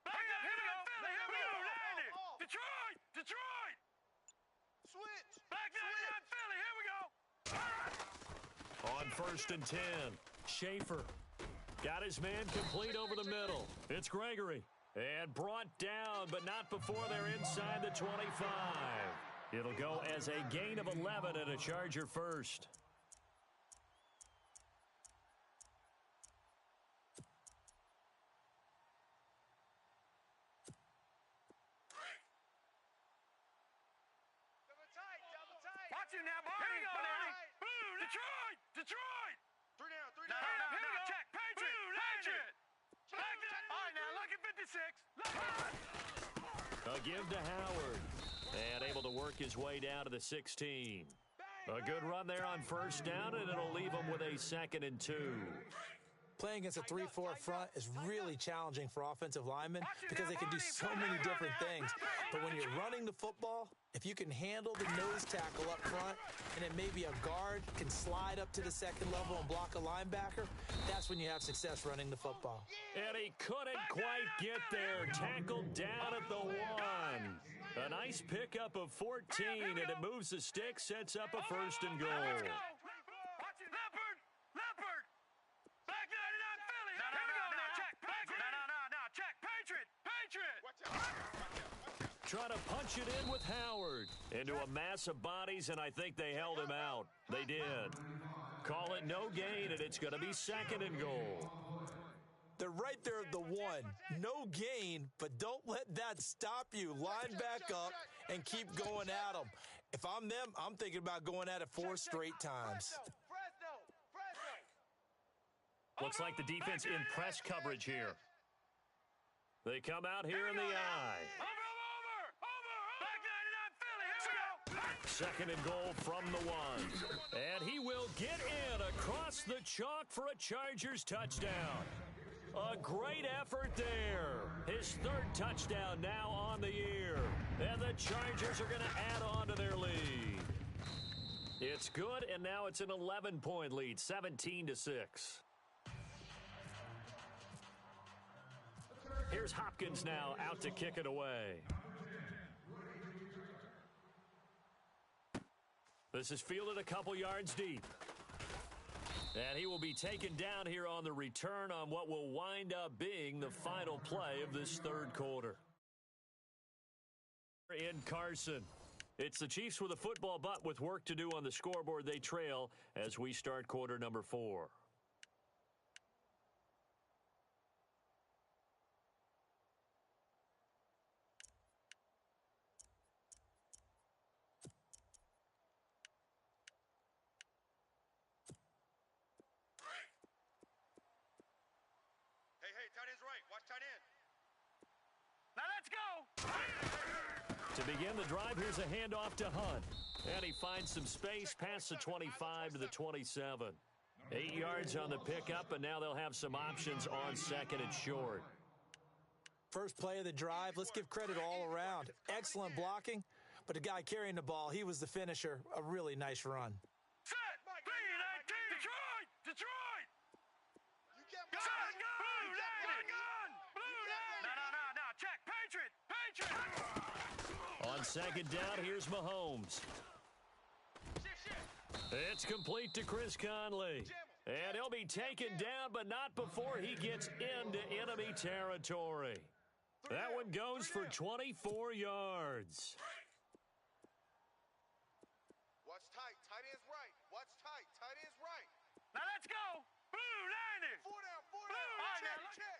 Back up, here we go, Philly, here we go. Detroit. Switch. Back 99, Philly, here we go. On 1st and 10, Schaefer got his man complete over the middle. It's Gregory. And brought down, but not before they're inside the 25. It'll go as a gain of 11 and a Charger first. Watch it now, Barney. Here we go, Barney. Boom, Detroit. 3 down. Here we go. Check. Patriot. All right, now, look at 56. A give to Howard. And able to work his way down to the 16. A good run there on 1st down, and it'll leave him with a 2nd and 2. Playing against a 3-4 front is really challenging for offensive linemen because they can do so many different things. But when you're running the football, if you can handle the nose tackle up front and then maybe a guard can slide up to the 2nd level and block a linebacker, that's when you have success running the football. And he couldn't quite get there. Tackled down at the 1. A nice pickup of 14, and it moves the stick, sets up a 1st and goal. Watch it, Leopard. Back 99, Philly. No, check. Patriot. No, check. Patriot. Trying to punch it in with Howard into a mass of bodies, and I think they held him out. They did. Call it no gain, and it's going to be 2nd and goal. They're right there at the 1. No gain, but don't let that stop you. Line back up and keep going at them. If I'm them, I'm thinking about going at it 4 straight times. Looks like the defense in press coverage here. They come out here in the eye. Over. Back 99, Philly. Here we go. 2nd and goal from the 1. And he will get in across the chalk for a Chargers touchdown. A great effort there. His 3rd touchdown now on the year. And the Chargers are going to add on to their lead. It's good, and now it's an 11-point lead, 17-6. Here's Hopkins now out to kick it away. This is fielded a couple yards deep. And he will be taken down here on the return on what will wind up being the final play of this 3rd quarter. In Carson. It's the Chiefs with a football, but with work to do on the scoreboard, they trail as we start quarter number 4. Hey, tight end's right. Watch tight end. Now let's go. To begin the drive, here's a handoff to Hunt. And he finds some space past the 25 to the 27. 8 yards on the pickup, and now they'll have some options on 2nd and short. First play of the drive, let's give credit all around. Excellent blocking, but the guy carrying the ball, he was the finisher. A really nice run. Set. 3-19. Detroit. second down, here's Mahomes. It's complete to Chris Conley. And he'll be taken down, but not before he gets into enemy territory. That one goes for 24 yards. Watch tight. Tight end's right. Watch tight. Tight end's right. Now let's go. Blue, Niners. Four down. All right, check.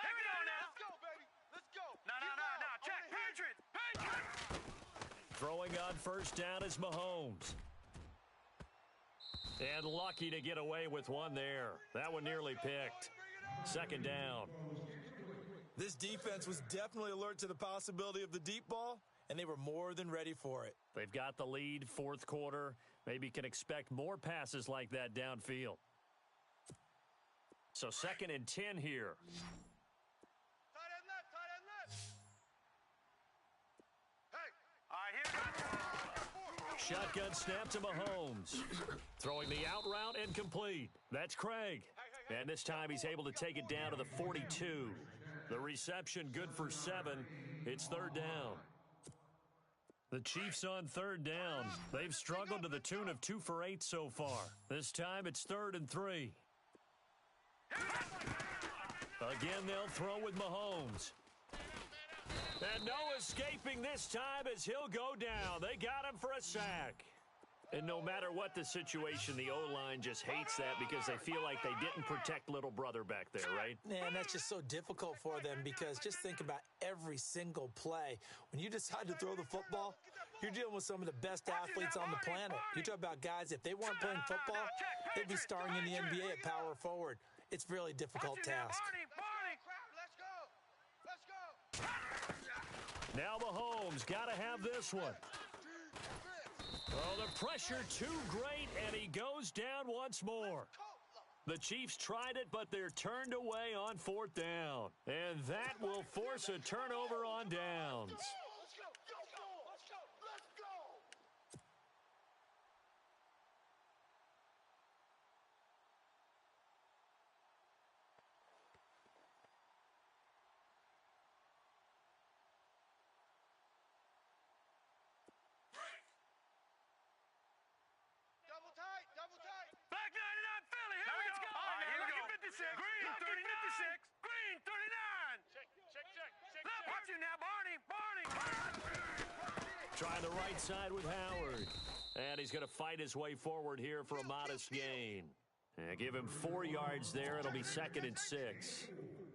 Here we go now. Let's go, baby. Let's go. No. Check. Patriot. Throwing on first down is Mahomes. And lucky to get away with one there. That one nearly picked. Second down. This defense was definitely alert to the possibility of the deep ball, and they were more than ready for it. They've got the lead, fourth quarter. Maybe can expect more passes like that downfield. So 2nd and 10 here. Tight end left. Hey. All right, here. Shotgun snap to Mahomes. Throwing the out route and complete. That's Craig. And this time he's able to take it down to the 42. The reception good for 7. It's third down. The Chiefs on third down. They've struggled to the tune of 2 for 8 so far. This time it's 3rd and 3. Again, they'll throw with Mahomes. And no escaping this time as he'll go down. They got him for a sack. And no matter what the situation, the O-line just hates that because they feel like they didn't protect little brother back there, right? And that's just so difficult for them because just think about every single play. When you decide to throw the football, you're dealing with some of the best athletes on the planet. You talk about guys, if they weren't playing football, they'd be starring in the NBA at power forward. It's a really difficult task. Now Mahomes got to have this one. Oh, the pressure too great, and he goes down once more. The Chiefs tried it, but they're turned away on 4th down. And that will force a turnover on downs. Double tight. Back 99 Philly. Here we go. All right, here we go. 56. Green 39. Green 39. Check. Watch you now, Barney. Trying the right side with Howard. And he's going to fight his way forward here for a modest gain. Give him 4 yards there. It'll be 2nd and 6.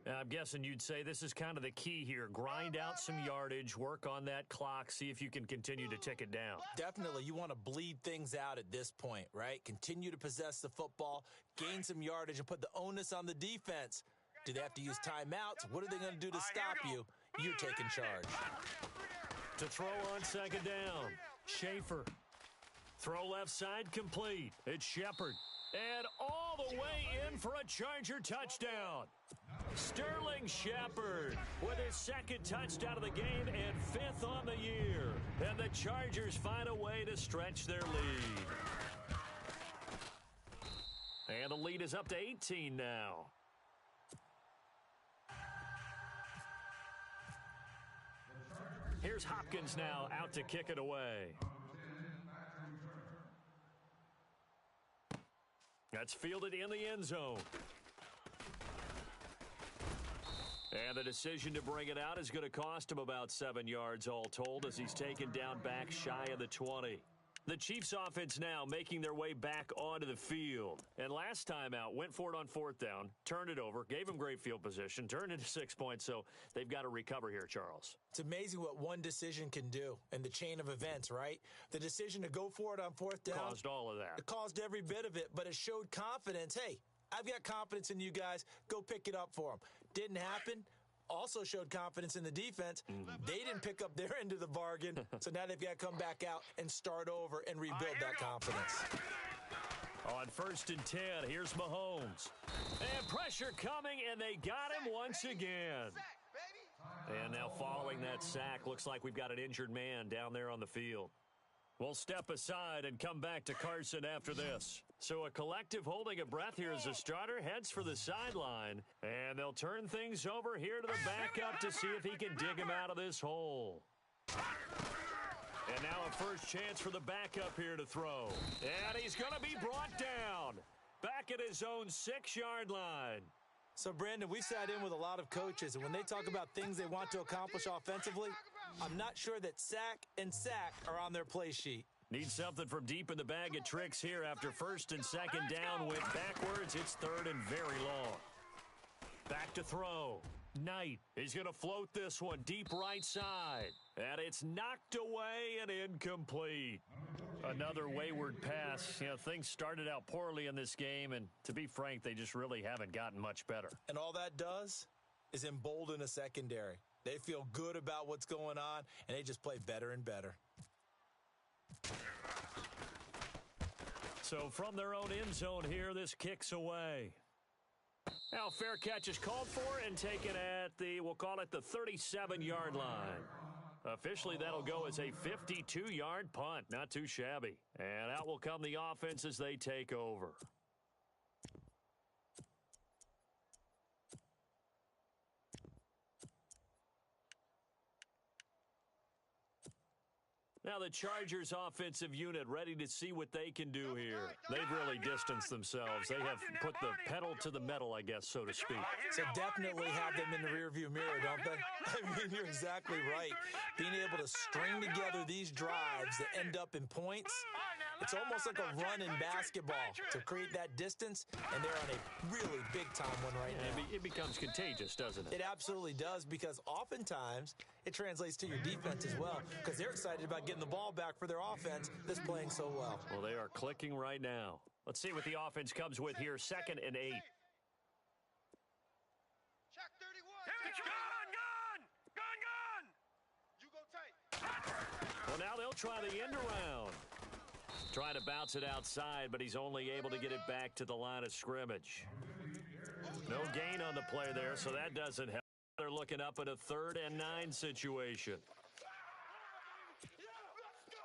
I'm guessing you'd say this is kind of the key here. Grind out some yardage, work on that clock, see if you can continue to tick it down. Definitely. You want to bleed things out at this point, right? Continue to possess the football, gain some yardage, and put the onus on the defense. Do they have to use timeouts? What are they going to do to stop you? You're taking charge. To throw on 2nd down, Schaefer. Throw left side complete. It's Shepard. And all the way in for a Charger touchdown. Sterling Shepard with his 2nd touchdown of the game and 5th on the year. And the Chargers find a way to stretch their lead. And the lead is up to 18 now. Here's Hopkins now out to kick it away. That's fielded in the end zone. And the decision to bring it out is going to cost him about 7 yards all told as he's taken down back shy of the 20. The Chiefs offense now making their way back onto the field. And last time out, went for it on 4th down, turned it over, gave him great field position, turned it to 6 points, so they've got to recover here, Charles. It's amazing what one decision can do in the chain of events, right? The decision to go for it on 4th down. Caused all of that. It caused every bit of it, but it showed confidence. Hey, I've got confidence in you guys. Go pick it up for them. Didn't happen. Also showed confidence in the defense. They didn't pick up their end of the bargain, so now they've got to come back out and start over and rebuild that confidence. On 1st and 10, here's Mahomes. And pressure coming, and they got him once again. And now following that sack, looks like we've got an injured man down there on the field. We'll step aside and come back to Carson after this. So a collective holding of breath here as the starter heads for the sideline. And they'll turn things over here to the backup to see if he can dig him out of this hole. And now a first chance for the backup here to throw. And he's going to be brought down. Back at his own 6-yard line. So, Brandon, we sat in with a lot of coaches, and when they talk about things they want to accomplish offensively, I'm not sure that sack and sack are on their play sheet. Need something from deep in the bag of tricks here after first and second down went backwards. It's third and very long. Back to throw. Knight is going to float this one deep right side. And it's knocked away and incomplete. Another wayward pass. You know, things started out poorly in this game, and to be frank, they just really haven't gotten much better. And all that does is embolden a secondary. They feel good about what's going on, and they just play better and better. So from their own end zone here, this kicks away. Now fair catch is called for and taken at the, we'll call it the 37-yard line. Officially, that'll go as a 52-yard punt. Not too shabby. And out will come the offense as they take over. Now the Chargers offensive unit ready to see what they can do here. They've really distanced themselves. They have put the pedal to the metal, I guess, so to speak. So definitely have them in the rearview mirror, don't they? I mean, you're exactly right. Being able to string together these drives that end up in points, it's almost like a run in basketball to create that distance, and they're on a really big-time one right now. It becomes contagious, doesn't it? It absolutely does, because oftentimes it translates to your defense as well, because they're excited about getting the ball back for their offense that's playing so well. Well, they are clicking right now. Let's see what the offense comes with here. 2nd and 8. Check 31. Gun! You go tight. Well, now they'll try the end around. Trying to bounce it outside, but he's only able to get it back to the line of scrimmage. No gain on the play there, so that doesn't help. They're looking up at a 3rd and 9 situation.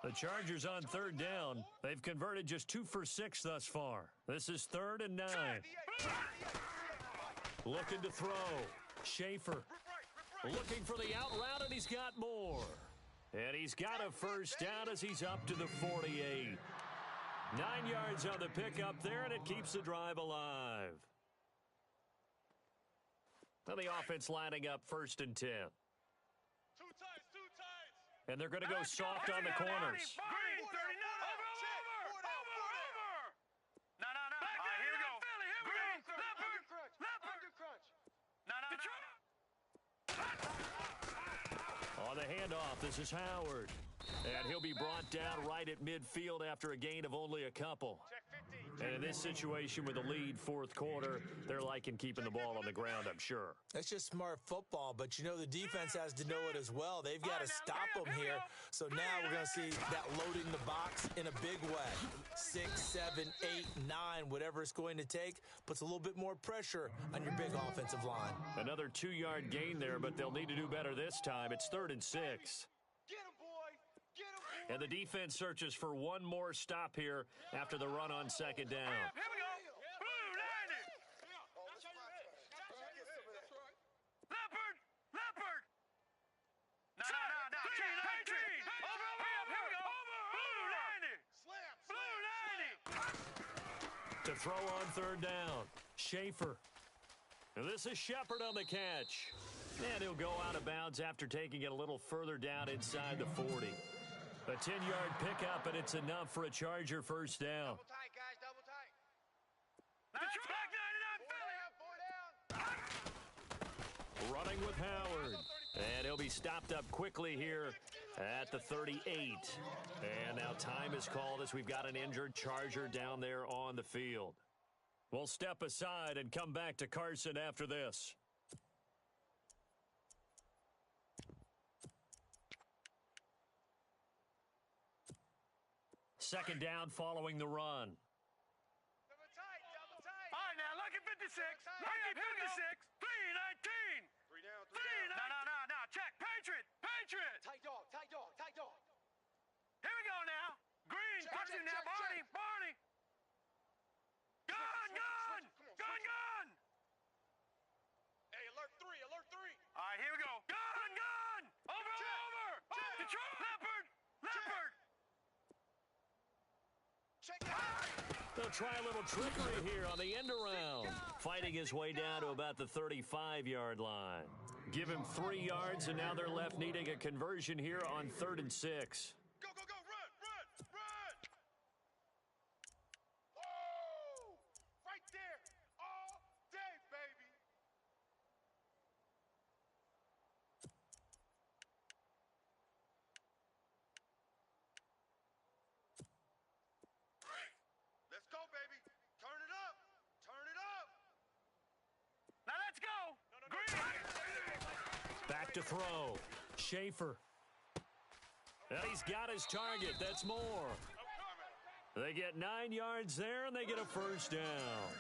The Chargers on 3rd down. They've converted just 2 for 6 thus far. This is 3rd and 9. Looking to throw. Schaefer looking for the out route, and he's got more. And he's got a first down as he's up to the 48. 9 yards on the pickup there, and it keeps the drive alive. Now the offense lining up 1st and 10. Two tights. And they're going to go soft on the corners. Green, 39. Over. No. All right, here we go. Green, leopard. No. On the handoff, this is Howard. And he'll be brought down right at midfield after a gain of only a couple. And in this situation with a lead 4th quarter, they're liking keeping the ball on the ground, I'm sure. That's just smart football, but you know the defense has to know it as well. They've got to stop them here. So now we're going to see that loading the box in a big way. 6, 7, 8, 9, whatever it's going to take, puts a little bit more pressure on your big offensive line. Another 2-yard gain there, but they'll need to do better this time. It's 3rd and 6. Get him, boy. Get him, boy. And the defense searches for one more stop here after the run on 2nd down. Here we go. Blue, 90. Leopard. No. Green. Over. Here we go. Blue, 90. Blue, 90. To throw on 3rd down. Schaefer. And this is Shepard on the catch. And he'll go out of bounds after taking it a little further down inside the 40. A 10-yard pickup, and it's enough for a Charger first down. Double tight, guys. Double tight. That's back 99 Philly. Running with Howard. And he'll be stopped up quickly here at the 38. And now time is called as we've got an injured Charger down there on the field. We'll step aside and come back to Carson after this. Second down following the run. Double tight. Double tight. All right, now, lucky 56. Lucky 56. 319. Three down. No. Check. Patriot. Tight dog. Here we go now. Green. Touch him now. Barney. Gun. Hey, alert 3. All right, here we go. Gun. Over. The Check it out. They'll try a little trickery here on the end around. Fighting his way down to about the 35-yard line. Give him 3 yards, and now they're left needing a conversion here on 3rd and 6. Go, go, go, run, run, run. Woo! Right there, all day, baby. Let's go, baby. Turn it up. Turn it up. Now let's go. Green. Back to throw. Schaefer. And he's got his target. That's more. They get 9 yards there, and they get a first down.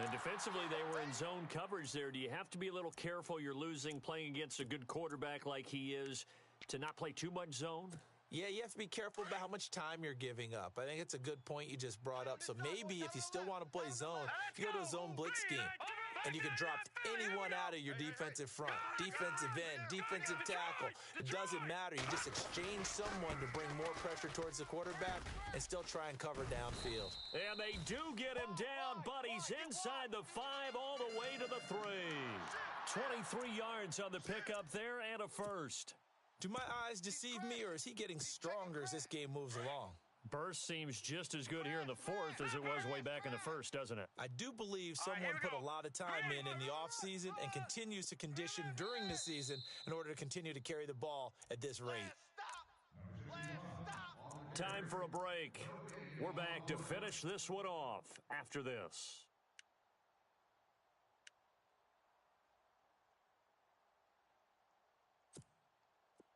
And defensively, they were in zone coverage there. Do you have to be a little careful? You're losing, playing against a good quarterback like he is, to not play too much zone? Yeah, you have to be careful about how much time you're giving up. I think it's a good point you just brought up. So maybe if you still want to play zone, you go to a zone blitz scheme, and you can drop anyone out of your defensive front, defensive end, defensive tackle. It doesn't matter. You just exchange someone to bring more pressure towards the quarterback and still try and cover downfield. And they do get him down, but he's inside the 5 all the way to the 3. 23 yards on the pickup there and a first. Do my eyes deceive me, or is he getting stronger as this game moves along? Burst seems just as good here in the 4th as it was way back in the 1st, doesn't it? I do believe someone put a lot of time in the offseason and continues to condition during the season in order to continue to carry the ball at this rate. Time for a break. We're back to finish this one off after this.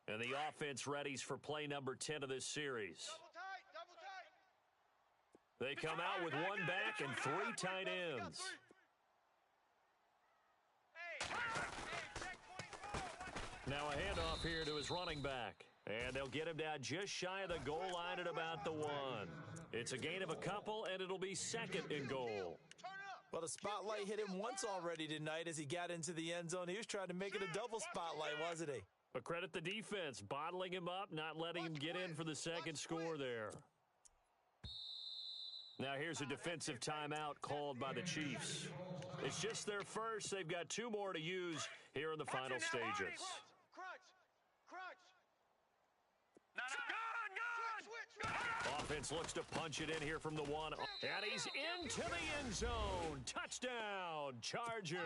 And the offense readies for play number 10 of this series. They come out with 1 back and 3 tight ends. Now a handoff here to his running back. And they'll get him down just shy of the goal line at about the 1. It's a gain of a couple, and it'll be 2nd and goal. Well, the spotlight hit him once already tonight as he got into the end zone. He was trying to make it a double spotlight, wasn't he? But credit the defense, bottling him up, not letting him get in for the 2nd score there. Now here's a defensive timeout called by the Chiefs. It's just their first. They've got 2 more to use here in the final stages. Offense looks to punch it in here from the 1. And he's into the end zone. Touchdown, Chargers.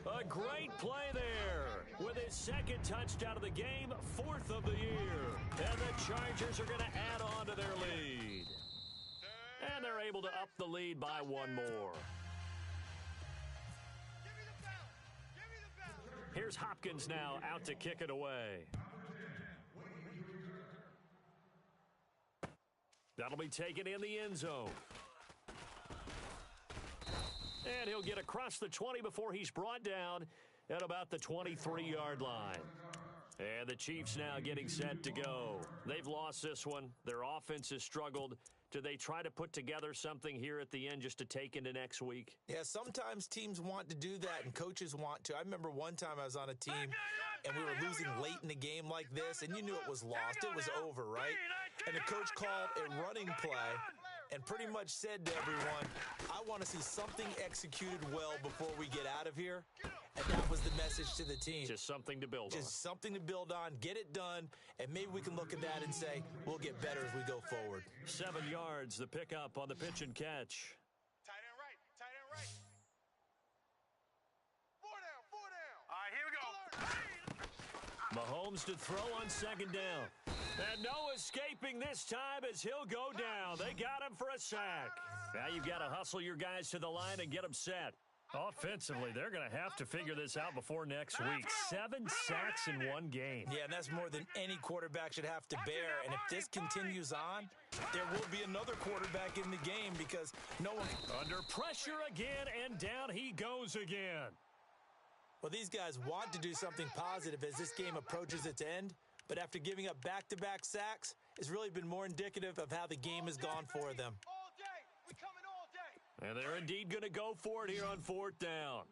A great play there with his 2nd touchdown of the game, 4th of the year. And the Chargers are going to add on to their lead. And they're able to up the lead by 1 more. Here's Hopkins now out to kick it away. That'll be taken in the end zone. And he'll get across the 20 before he's brought down at about the 23-yard line. And the Chiefs now getting set to go. They've lost this one. Their offense has struggled. Do they try to put together something here at the end just to take into next week? Yeah, sometimes teams want to do that and coaches want to. I remember one time I was on a team and we were losing late in the game like this, and you knew it was lost. It was over, right? And the coach called a running play and pretty much said to everyone, I want to see something executed well before we get out of here. And that was the message to the team. Just something to build on. Just something to build on, get it done, and maybe we can look at that and say, we'll get better as we go forward. 7 yards, the pickup on the pitch and catch. Tight end right, tight end right. 4 down, 4 down. All right, here we go. Mahomes to throw on 2nd down. And no escaping this time as he'll go down. They got him for a sack. Now you've got to hustle your guys to the line and get them set. Offensively, they're going to have to figure this out before next week. 7 sacks in 1 game. Yeah, and that's more than any quarterback should have to bear. And if this continues on, there will be another quarterback in the game because no one... Under pressure again, and down he goes again. Well, these guys want to do something positive as this game approaches its end. But after giving up back-to-back sacks, it's really been more indicative of how the game has gone for them. All day. We coming all day. And they're indeed going to go for it here on 4th down.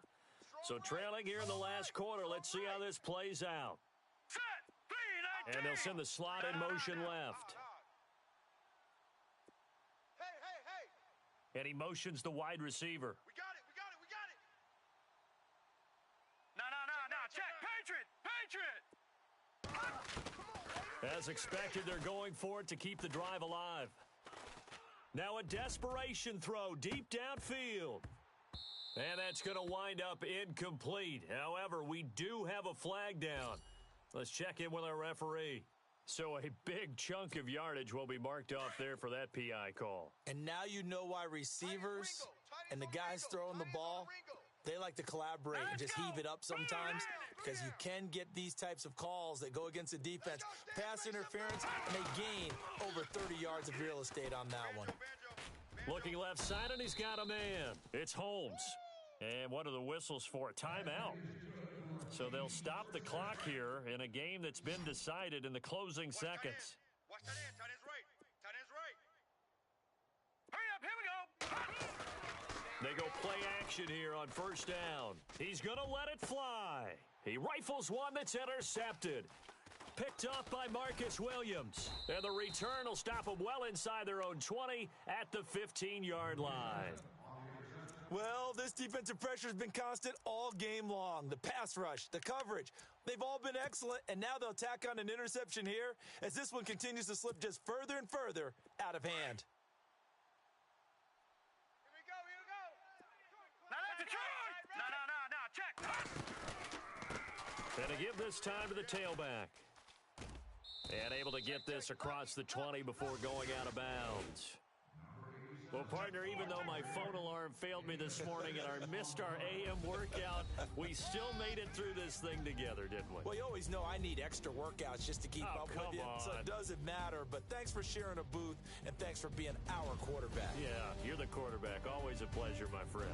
So trailing here in the last quarter, let's see how this plays out. Set. 3, 19. And they'll send the slot in motion left. Hey. And he motions the wide receiver. We got it. No. Check. Patriot. As expected, they're going for it to keep the drive alive. Now a desperation throw deep downfield. And that's going to wind up incomplete. However, we do have a flag down. Let's check in with our referee. So a big chunk of yardage will be marked off there for that PI call. And now you know why receivers and the guys throwing the ball, they like to collaborate and just heave it up sometimes, because you can get these types of calls that go against the defense. Pass interference, and they gain over 30 yards of real estate on that one. Looking left side, and he's got a man. It's Holmes. And what are the whistles for? Timeout. So they'll stop the clock here in a game that's been decided in the closing seconds. Watch that end. Tight end's right. Hurry up. Here we go. They go play action here on first down. He's going to let it fly. He rifles one that's intercepted. Picked off by Marcus Williams. And the return will stop them well inside their own 20 at the 15-yard line. Well, this defensive pressure has been constant all game long. The pass rush, the coverage, they've all been excellent, and now they'll tack on an interception here as this one continues to slip just further and further out of hand. Here we go. Now that's a try. No. Check. And to give this time to the tailback. And able to get this across the 20 before going out of bounds. Well, partner, even though my phone alarm failed me this morning and I missed our AM workout, we still made it through this thing together, didn't we? Well, you always know I need extra workouts just to keep up with you, on. so it doesn't matter. But thanks for sharing a booth, and thanks for being our quarterback. Yeah, you're the quarterback. Always a pleasure, my friend.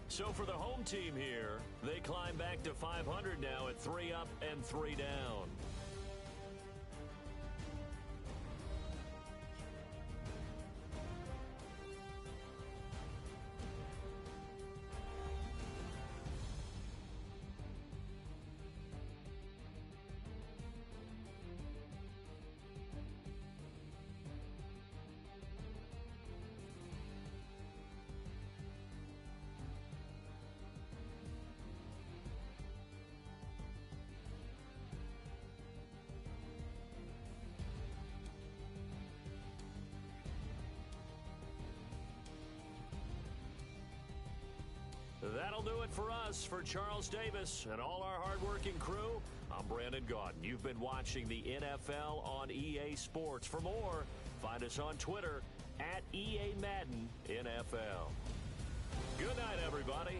So for the home team here, they climb back to 500 now at 3 up and 3 down. That'll do it for us. For Charles Davis and all our hardworking crew, I'm Brandon Gaudin. You've been watching the NFL on EA Sports. For more, find us on Twitter at EA Madden NFL. Good night, everybody.